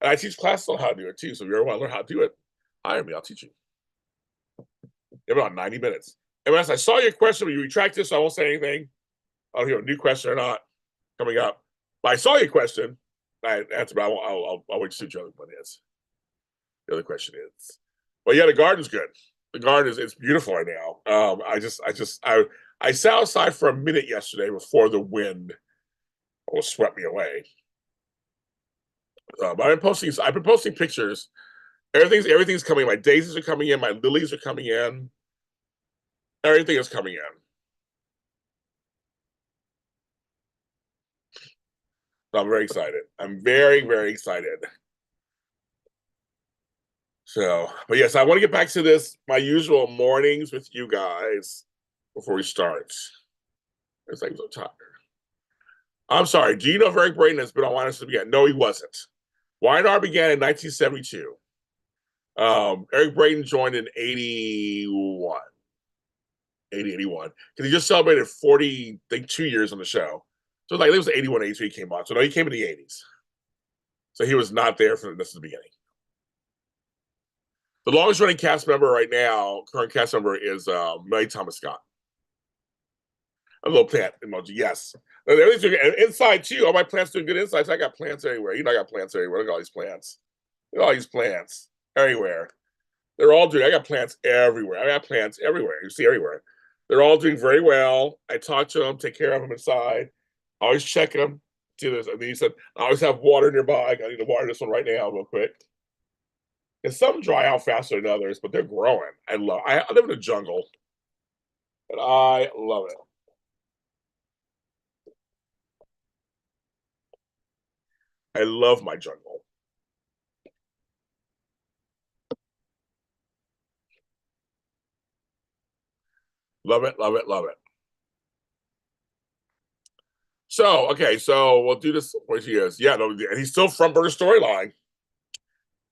And I teach classes on how to do it too. So if you ever want to learn how to do it, hire me. I'll teach you. About 90 minutes. And I saw your question, but you retract this, so I won't say anything. I don't hear a new question or not coming up. But I saw your question. I answered, but I'll wait to see what your other one is. The other question is. But yeah, the garden's good. The garden it's beautiful right now. I sat outside for a minute yesterday before the wind almost swept me away. But I've been posting pictures. Everything's coming. My daisies are coming in. My lilies are coming in. Everything is coming in. So I'm very excited. I'm very, very excited. So, but yes, I want to get back to my usual mornings with you guys before we start. It's like so tired. I'm sorry. Do you know if Eric Braden has been on Wine again? No, he wasn't. YNR began in 1972. Eric Braden joined in 81. 81. Because he just celebrated 40, I think 2 years on the show. So like it was 81, 82 he came on. So no, he came in the 80s. So he was not there from the beginning. The longest running cast member right now, current cast member, is Melly Thomas Scott. A little pet emoji, yes. Everything's doing good. And inside too. All my plants doing good inside. So I got plants everywhere. You know, I got plants everywhere. Look at all these plants. Look at all these plants everywhere. They're all doing. I got plants everywhere. I got plants everywhere. You see everywhere. They're all doing very well. I talk to them, take care of them inside. Always check them. See this. I mean, he said I always have water nearby. I need to water this one right now, real quick. And some dry out faster than others, but they're growing. I live in a jungle, and I love it. I love my jungle. Love it, love it, love it. So, okay, so we'll do this. Where he is. Yeah, no, and he's still from Burner Storyline.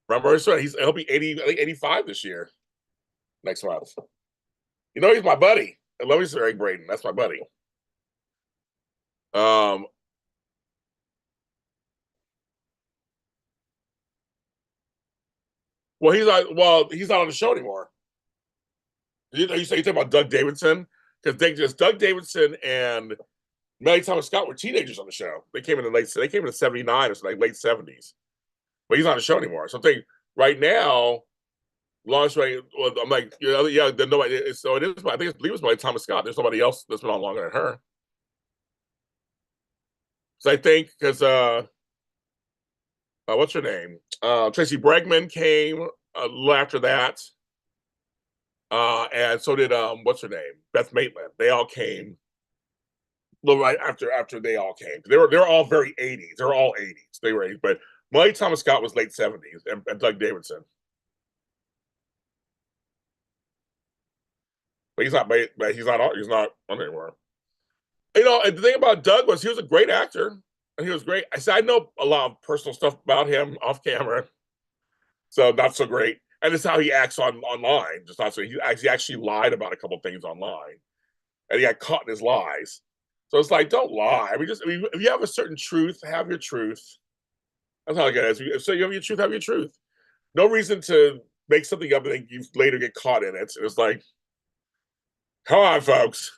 From Burner Storyline. He'll be 80, I think 85 this year. Next month. You know, he's my buddy. I love you, Sir Eric Braden. That's my buddy. Well, he's not on the show anymore. You talking about Doug Davidson? Because Doug Davidson and Melly Thomas Scott were teenagers on the show. They came in the 79 or something, like late 70s. But he's not on the show anymore. So I'm thinking right now, longest way, well, I'm like, yeah, nobody. So it is. I believe it's Melly Thomas Scott. There's nobody else that's been on longer than her. So I think because what's her name? Tracy Bregman came a little after that. And so did what's her name? Beth Maitland. They all came a little right after they all came. They were all very 80s. They're all 80s. They were 80s, but Melly Thomas Scott was late 70s, and Doug Davidson. But he's not on anymore. You know, and the thing about Doug was he was a great actor, and he was great. I know a lot of personal stuff about him off camera, so not so great. And it's how he acts online. Just not so he actually lied about a couple things online, and he got caught in his lies. So it's like, don't lie. I mean, if you have a certain truth, have your truth. That's how I get it. So you have your truth, have your truth. No reason to make something up and then you later get caught in it. It's like, come on, folks.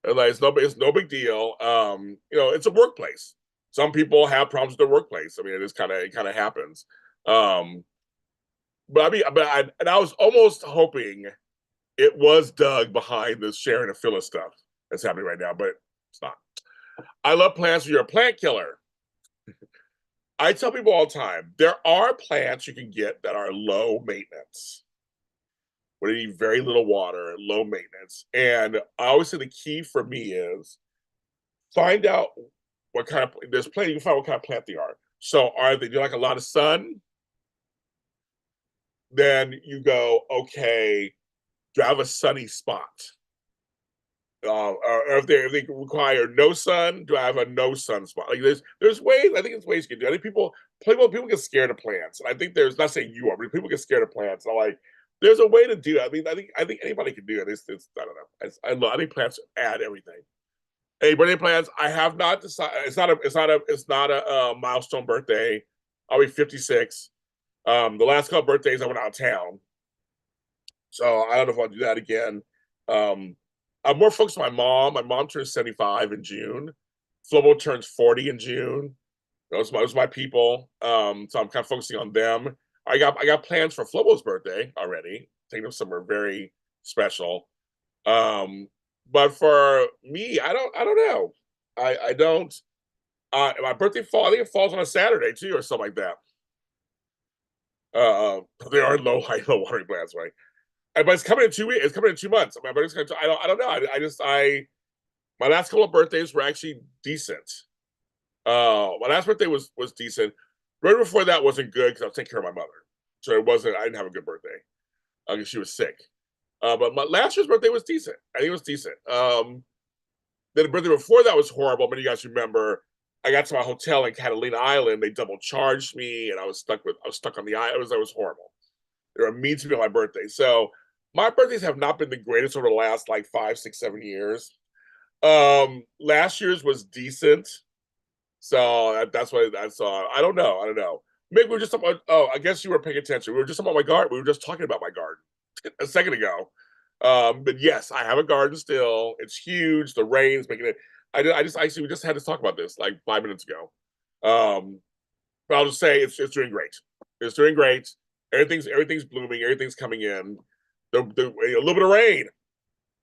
Like, it's no big deal. You know, it's a workplace. Some people have problems with their workplace. I mean, it kind of happens. But I was almost hoping it was Doug behind this Sharon and Phyllis stuff that's happening right now, but it's not. I love plants. You're a plant killer. I tell people all the time, there are plants you can get that are low maintenance, where they need very little water, low maintenance. And I always say the key for me is find out what kind of, there's plenty, you can find what kind of plant they are. So do you like a lot of sun? Then you go, okay, do I have a sunny spot? Or if they require no sun, do I have a no sun spot? Like there's ways. I think there's ways you can do. I think people get scared of plants, and I think there's not saying you are, but people get scared of plants. And I'm like, there's a way to do it. I mean, I think anybody can do it. It's I don't know. I think plants add everything. Hey, birthday plans. I have not decided. It's not a milestone birthday. I'll be 56. The last couple birthdays I went out of town, so I don't know if I'll do that again. I'm more focused on my mom. My mom turns 75 in June. Flobo turns 40 in June. Those are my people. So I'm kind of focusing on them. I got plans for Flobo's birthday already. Taking them somewhere very special. But for me, I don't know. I don't. My birthday I think it falls on a Saturday too, or something like that. They are low watering plants, right? But it's coming in 2 weeks. It's coming in 2 months. My birthday's coming. I don't know. My last couple of birthdays were actually decent. My last birthday was decent. Right before that wasn't good because I was taking care of my mother, so it wasn't. I didn't have a good birthday because she was sick. But my last year's birthday was decent. I think it was decent. Then the birthday before that was horrible. Many of you guys remember. I got to my hotel in Catalina Island. They double charged me, and I was stuck on the island. It was horrible. They were mean to me on my birthday. So my birthdays have not been the greatest over the last like 5, 6, 7 years. Last year's was decent. So that's why I saw. I don't know. Maybe we were just talking about, I guess you were paying attention. We were just talking about my garden. We were just talking about my garden a second ago. But yes, I have a garden still. It's huge. The rain's making it. we just had to talk about this like 5 minutes ago. But I'll just say it's doing great. It's doing great. Everything's blooming. Everything's coming in. A little bit of rain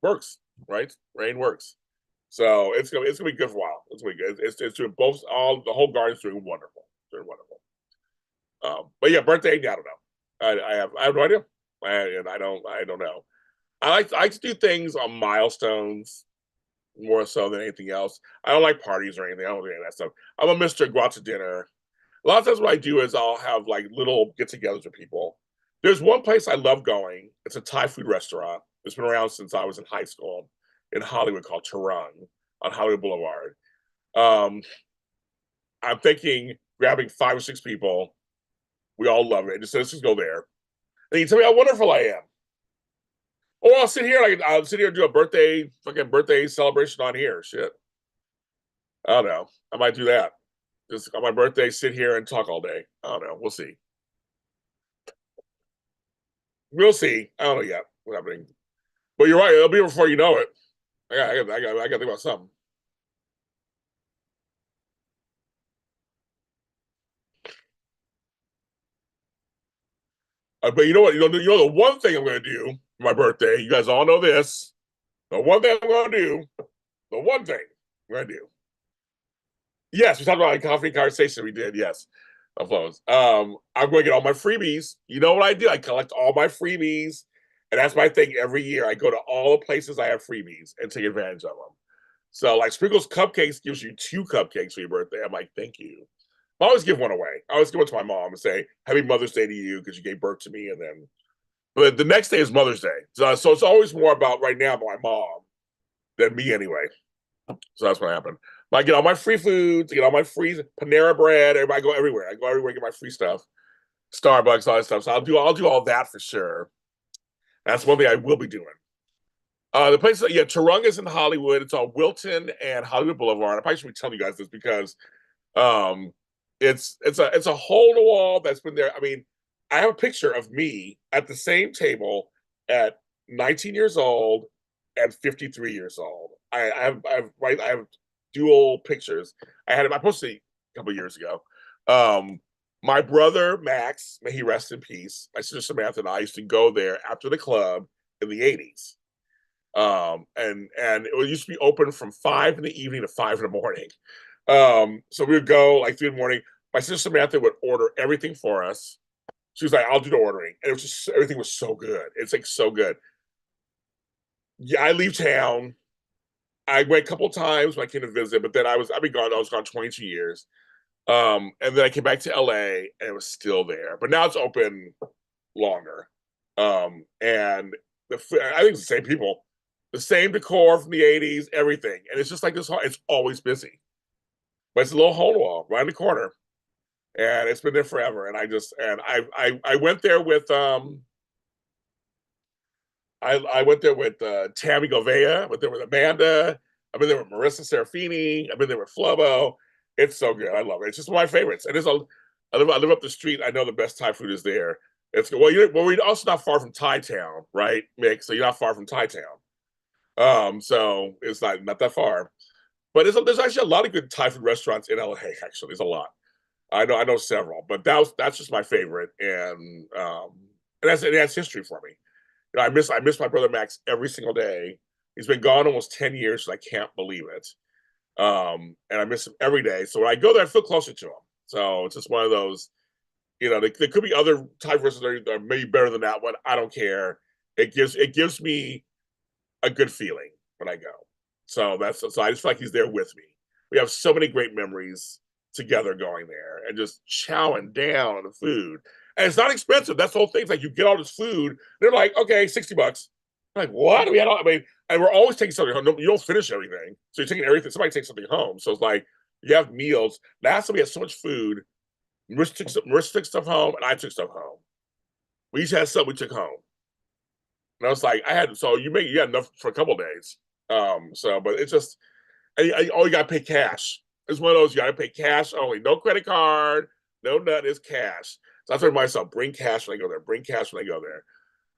works, right? Rain works. So it's gonna be good for a while. It's gonna be good. It's doing the whole garden's doing wonderful. Doing wonderful. But yeah, birthday, I don't know. I have no idea. I don't know. I like to do things on milestones more so than anything else. I don't like parties or anything. I don't do any of that stuff. I'm a Mr. Go out to dinner. A lot of times what I do is I'll have like little get-togethers with people. There's one place I love going. It's a Thai food restaurant. It's been around since I was in high school in Hollywood called Turung on Hollywood Boulevard. I'm thinking grabbing 5 or 6 people. We all love it. Just let's just go there. And you tell me how wonderful I am. Or I'll sit here and do a fucking birthday celebration on here. Shit. I don't know. I might do that. Just on my birthday, sit here and talk all day. I don't know. We'll see. We'll see. I don't know yet what's happening. But you're right. It'll be before you know it. I got to think about something. But you know what? You know the one thing I'm going to do for my birthday. You guys all know this. The one thing I'm going to do. The one thing I'm going to do. Yes, we talked about a coffee conversation. We did. Yes, uploads. I'm going to get all my freebies. You know what I do? I collect all my freebies, and that's my thing. Every year, I go to all the places I have freebies and take advantage of them. So, like Sprinkles Cupcakes gives you 2 cupcakes for your birthday. I'm like, thank you. I always give one away. I always give one to my mom and say, "Happy Mother's Day to you," because you gave birth to me, and then. But the next day is Mother's Day, so it's always more about right now about my mom than me anyway. So that's what happened. I get all my free foods, I get all my free Panera bread. Everybody go everywhere. I go everywhere, get my free stuff, Starbucks, all that stuff. So I'll do all that for sure. That's one thing I will be doing. The place, yeah, Turung is in Hollywood. It's on Wilton and Hollywood Boulevard. I probably should be telling you guys this because it's a hole in the wall that's been there. I mean, I have a picture of me at the same table at 19 years old and 53 years old. I have dual pictures. I posted it a couple of years ago. My brother Max, may he rest in peace. My sister Samantha and I used to go there after the club in the 80s. And it used to be open from 5 in the evening to 5 in the morning. So we would go like 3 in the morning. My sister Samantha would order everything for us. She was like, "I'll do the ordering," and it was just everything was so good. It's like so good. Yeah, I leave town. I went a couple of times when I came to visit, but then I was gone 22 years. And then I came back to LA and it was still there, but now it's open longer. And I think it's the same people, the same decor from the 80s, everything, and it's just like this. It's always busy, but it's a little hole in the wall right in the corner, and it's been there forever. And I went there with I went there with Tammy Govea. I went there with Amanda. I've been there with Marissa Serafini. I've been there with Flobo. It's so good. I love it. It's just one of my favorites. And I live up the street. I know the best Thai food is there. We're also not far from Thai Town, right, Mick? So you're not far from Thai Town. So it's not that far. But there's actually a lot of good Thai food restaurants in LA. Actually, there's a lot. I know several, but that's just my favorite, and that's history for me. You know, I miss my brother Max every single day. He's been gone almost 10 years, so I can't believe it. And I miss him every day. So when I go there, I feel closer to him. So it's just one of those, you know, there could be other Thai restaurants that are maybe better than that one. I don't care. It gives me a good feeling when I go. So I just feel like he's there with me. We have so many great memories together going there and just chowing down on the food. And it's not expensive. That's the whole thing. It's like you get all this food. They're like, okay, $60. I'm like, what? And we're always taking something home. You don't finish everything. So you're taking everything. Somebody takes something home. So it's like you have meals. Last time we had so much food. Marissa took stuff home and I took stuff home. We each had stuff we took home. And I was like, you had enough for a couple of days. But it's just, you got to pay cash. It's one of those, you got to pay cash only. No credit card, no nothing, it's cash. So I told myself, bring cash when I go there. Bring cash when I go there.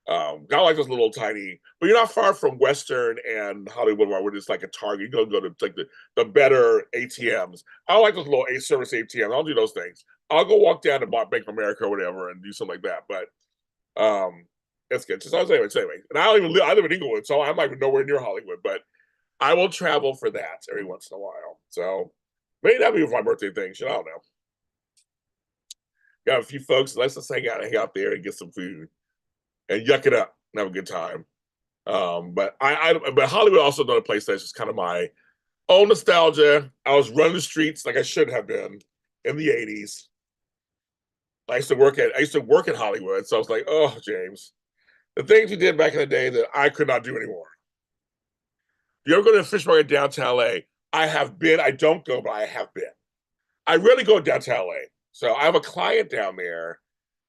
Got like those little tiny, but you're not far from Western and Hollywood, where it's like a Target. You go to like the better ATMs. I don't like those little service ATMs. I don't do those things. I'll go walk down to Bank of America or whatever and do something like that. But that's good. So anyway, and I don't even live. I live in Inglewood, so I'm like nowhere near Hollywood. But I will travel for that every once in a while. So maybe that'll be my birthday thing. Shit, I don't know. Got a few folks. Let's just hang out there and get some food and yuck it up and have a good time. But but Hollywood also another place that's just kind of my own nostalgia. I was running the streets like I should have been in the 80s. I used to work at Hollywood, so I was like, oh, James, the things you did back in the day that I could not do anymore. You ever go to a fish market downtown LA? I have been. I don't go, but I have been. I rarely go downtown LA. So I have a client down there.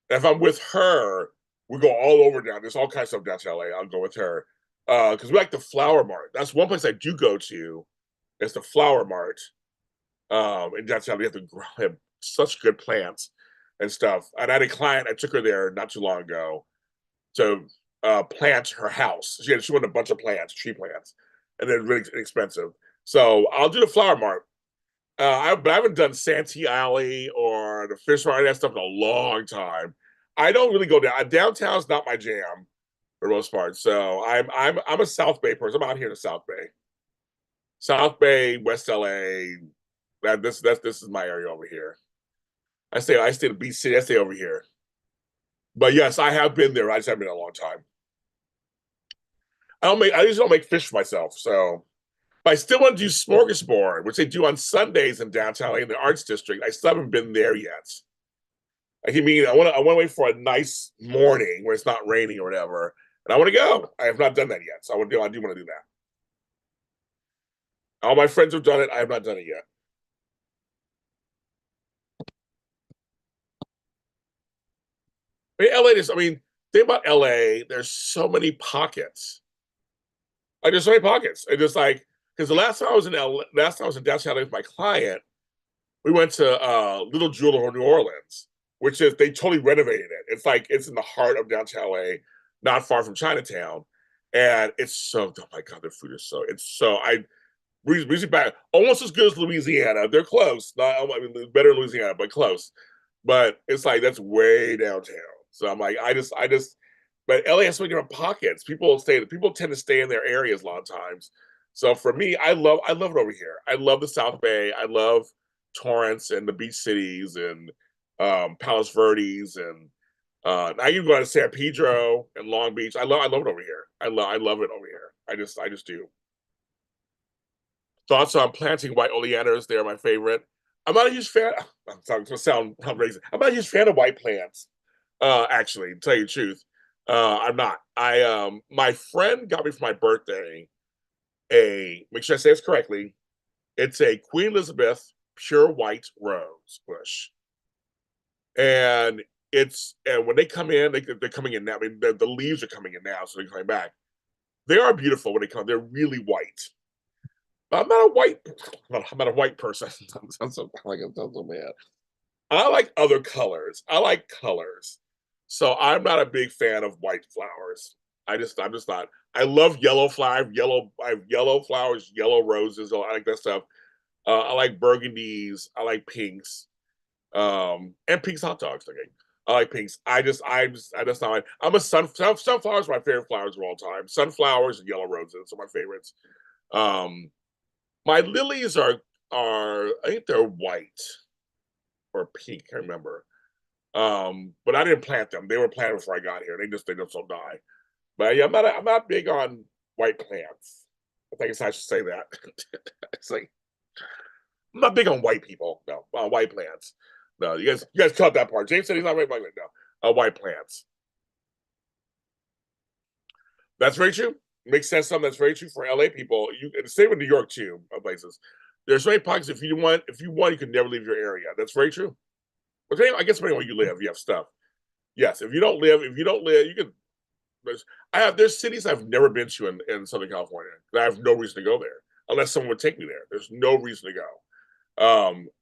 And if I'm with her, we go all over down. There's all kinds of stuff downtown LA. I'll go with her. Because we like the Flower Mart. That's one place I do go to. It's the Flower Mart. In downtown, we have such good plants and stuff. And I had a client, I took her there not too long ago to plant her house. She wanted a bunch of plants, tree plants, and they're really inexpensive. So I'll do the Flower Mart. But I haven't done Santee Alley or the Fish Market, that stuff in a long time. I don't really go down. Downtown's not my jam for the most part. So I'm a South Bay person. I'm out here in the South Bay, West LA. This is my area over here. I stay in Beach City. I stay over here. But yes, I have been there. I just haven't been in a long time. I usually don't make fish for myself. So but I still want to do Smorgasbord, which they do on Sundays in downtown LA in the Arts District. I still haven't been there yet. Like, I want to wait for a nice morning where it's not raining or whatever, and I want to go. I have not done that yet, so I do want to do that. All my friends have done it. I have not done it yet. I mean, think about LA. There's so many pockets. Like, there's so many pockets. And just like, because last time I was in downtown LA with my client, we went to Little Jewel or New Orleans, which is they totally renovated it. It's like it's in the heart of downtown LA, not far from Chinatown, and it's so. Oh my god, their food is so. It's so. Really back almost as good as Louisiana. They're close. Not I mean better than Louisiana, but close. But it's like that's way downtown. So I'm like, I just. But LA has so many different pockets. People tend to stay in their areas a lot of times. So for me, I love it over here. I love the South Bay. I love Torrance and the beach cities and Palos Verdes and now you go to San Pedro and Long Beach. I love it over here. I love it over here. I just do. Thoughts on planting white oleanders? They're my favorite. I'm not a huge fan. I'm sorry to sound racist. I'm not a huge fan of white plants. Actually, to tell you the truth, I'm not. My friend got me for my birthday make sure I say this correctly. It's a Queen Elizabeth pure white rose bush, and when they come in, they're coming in now. I mean, the leaves are coming in now, so they're coming back. They are beautiful when they come. They're really white. I'm not a white person. Sounds so bad. I like other colors. I like colors. So I'm not a big fan of white flowers. I'm just not. I love yellow flowers. I have yellow flowers, yellow roses. I like that stuff. I like burgundies. I like pinks. And pinks hot dogs. Okay. I like pinks. I just not like. I'm a sunflowers are my favorite flowers of all time. Sunflowers and yellow roses are my favorites. My lilies are I think they're white or pink. I can't remember. But I didn't plant them. They were planted before I got here. They just don't die. But yeah, I'm not big on white plants. I think I should say that. It's like I'm not big on white people. No, white plants. No, you guys cut that part. James said he's not white. No, white plants. That's very true. Makes sense. Something that's very true for LA people. The same in New York too. Places. There's so many pockets. If you want, you can never leave your area. That's very true. But I guess depending on where you live, you have stuff. Yes, if you don't live, you can. There's cities I've never been to in Southern California. I have no reason to go there unless someone would take me there. There's no reason to go.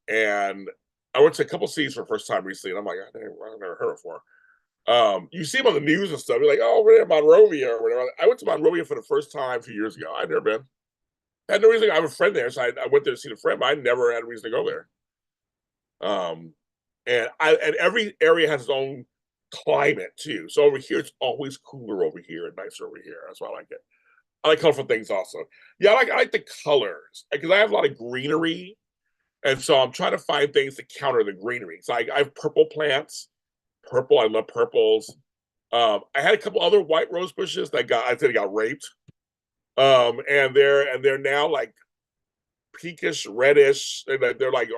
And I went to a couple cities for the first time recently, and I'm like, I've never heard it before. You see them on the news and stuff. You're like, oh, we're in Monrovia or whatever. I went to Monrovia for the first time a few years ago. I'd never been. I had no reason. I have a friend there, so I went there to see the friend, but I never had a reason to go there. And every area has its own climate too. So over here, it's always cooler over here and nicer over here. That's why I like it. I like colorful things also. Yeah, I like the colors because I have a lot of greenery, and so I'm trying to find things to counter the greenery. So I have purple plants. Purple, I love purples. I had a couple other white rose bushes that I think got raped. And they're now like pinkish, reddish, and they're like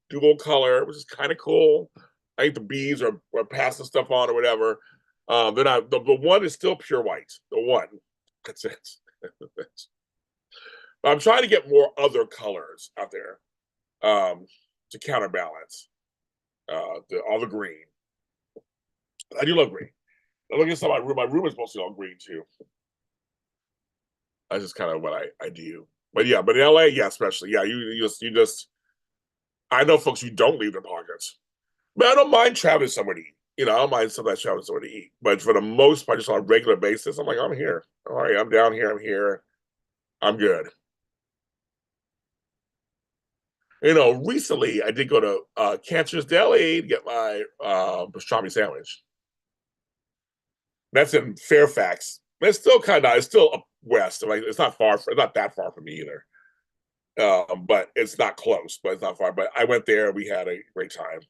dual color, which is kind of cool. I think the bees are passing stuff on or whatever. They're not the one is still pure white. The one, that's it. But I'm trying to get more other colors out there to counterbalance all the green. I do love green. I look inside my room. My room is mostly all green too. That's just kind of what I do. But yeah, but in LA, yeah, especially, yeah, you just I know folks who don't leave their pockets. But I don't mind traveling somewhere to eat. You know, I don't mind sometimes traveling somewhere to eat. But for the most part, just on a regular basis, I'm like, I'm here. All right, I'm down here, I'm here. I'm good. You know, recently I did go to Cancer's Deli to get my pastrami sandwich. That's in Fairfax. It's still it's still up west. Like it's not that far from me either. But it's not close, but it's not far. But I went there. We had a great time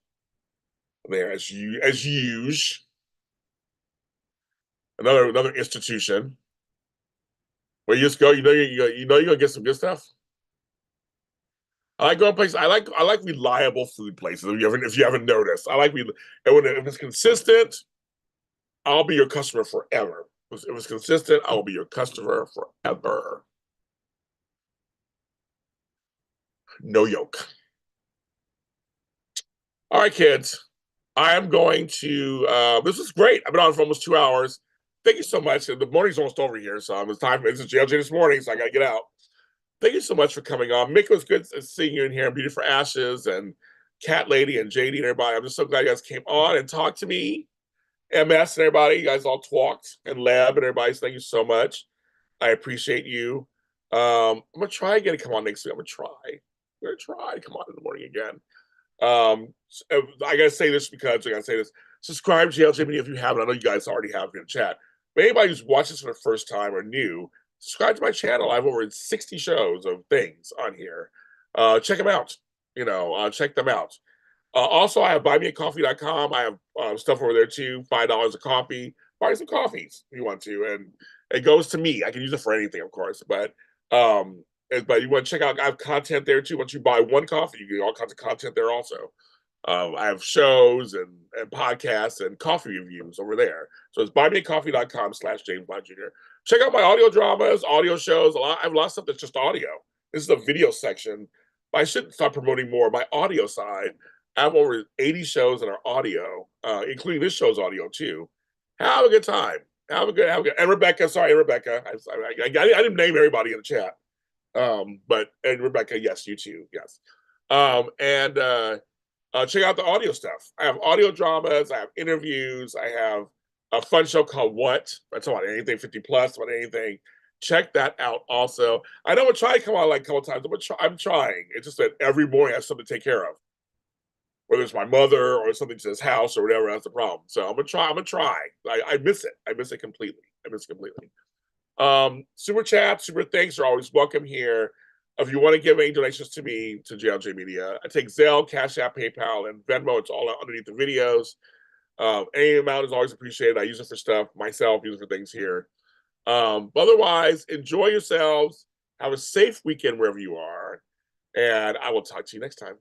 there as usual. Another institution where you just go. You know you're gonna get some good stuff. I like going places. I like reliable food places. If you haven't noticed, if it's consistent, I'll be your customer forever. If it's consistent, I will be your customer forever. No yoke. All right, kids. I am going to. This is great. I've been on for almost 2 hours. Thank you so much. The morning's almost over here, so it's time. This is JLJ this morning, so I got to get out. Thank you so much for coming on. Mick, it was good seeing you in here. Beauty for Ashes and Cat Lady and JD and everybody. I'm just so glad you guys came on and talked to me. MS and everybody, you guys all talked, and Leb and everybody. So thank you so much. I appreciate you. I'm gonna try again to come on next week. I'm gonna try to come on in the morning again. I gotta say this because I gotta say this. Subscribe to JLJ Media if you haven't. I know you guys already have in the chat. But anybody who's watching this for the first time or new, subscribe to my channel. I have over 60 shows of things on here. Check them out. Check them out. Also, I have buymeacoffee.com. I have stuff over there too. $5 a coffee. Buy some coffees if you want to, and it goes to me. I can use it for anything, of course. But you want to check out? I have content there too. Once you buy one coffee, you get all kinds of content there also. I have shows and podcasts and coffee reviews over there. So it's buymeacoffee.com/James Bond Jr. Check out my audio dramas, audio shows. I have a lot of stuff that's just audio. This is the video section. I should start promoting more my audio side. I have over 80 shows that are audio, including this show's audio too. Have a good time. Have a good. And Rebecca, sorry, Rebecca. I didn't name everybody in the chat. And Rebecca, yes, you too, yes. Check out the audio stuff. I have audio dramas. I have interviews. I have a fun show called What? That's about anything 50 plus, about anything. Check that out also. I know I'm trying to come on like a couple times, but I'm trying. It's just that every morning I have something to take care of. Whether it's my mother or something to his house or whatever, that's the problem. So I'm gonna try. I miss it. I miss it completely. Super chat, super thanks are always welcome here. If you want to give any donations to me, to JLJ Media, I take Zelle, CashApp, PayPal, and Venmo. It's all underneath the videos. Any amount is always appreciated. I use it for stuff myself, use it for things here. But otherwise, enjoy yourselves. Have a safe weekend wherever you are. And I will talk to you next time.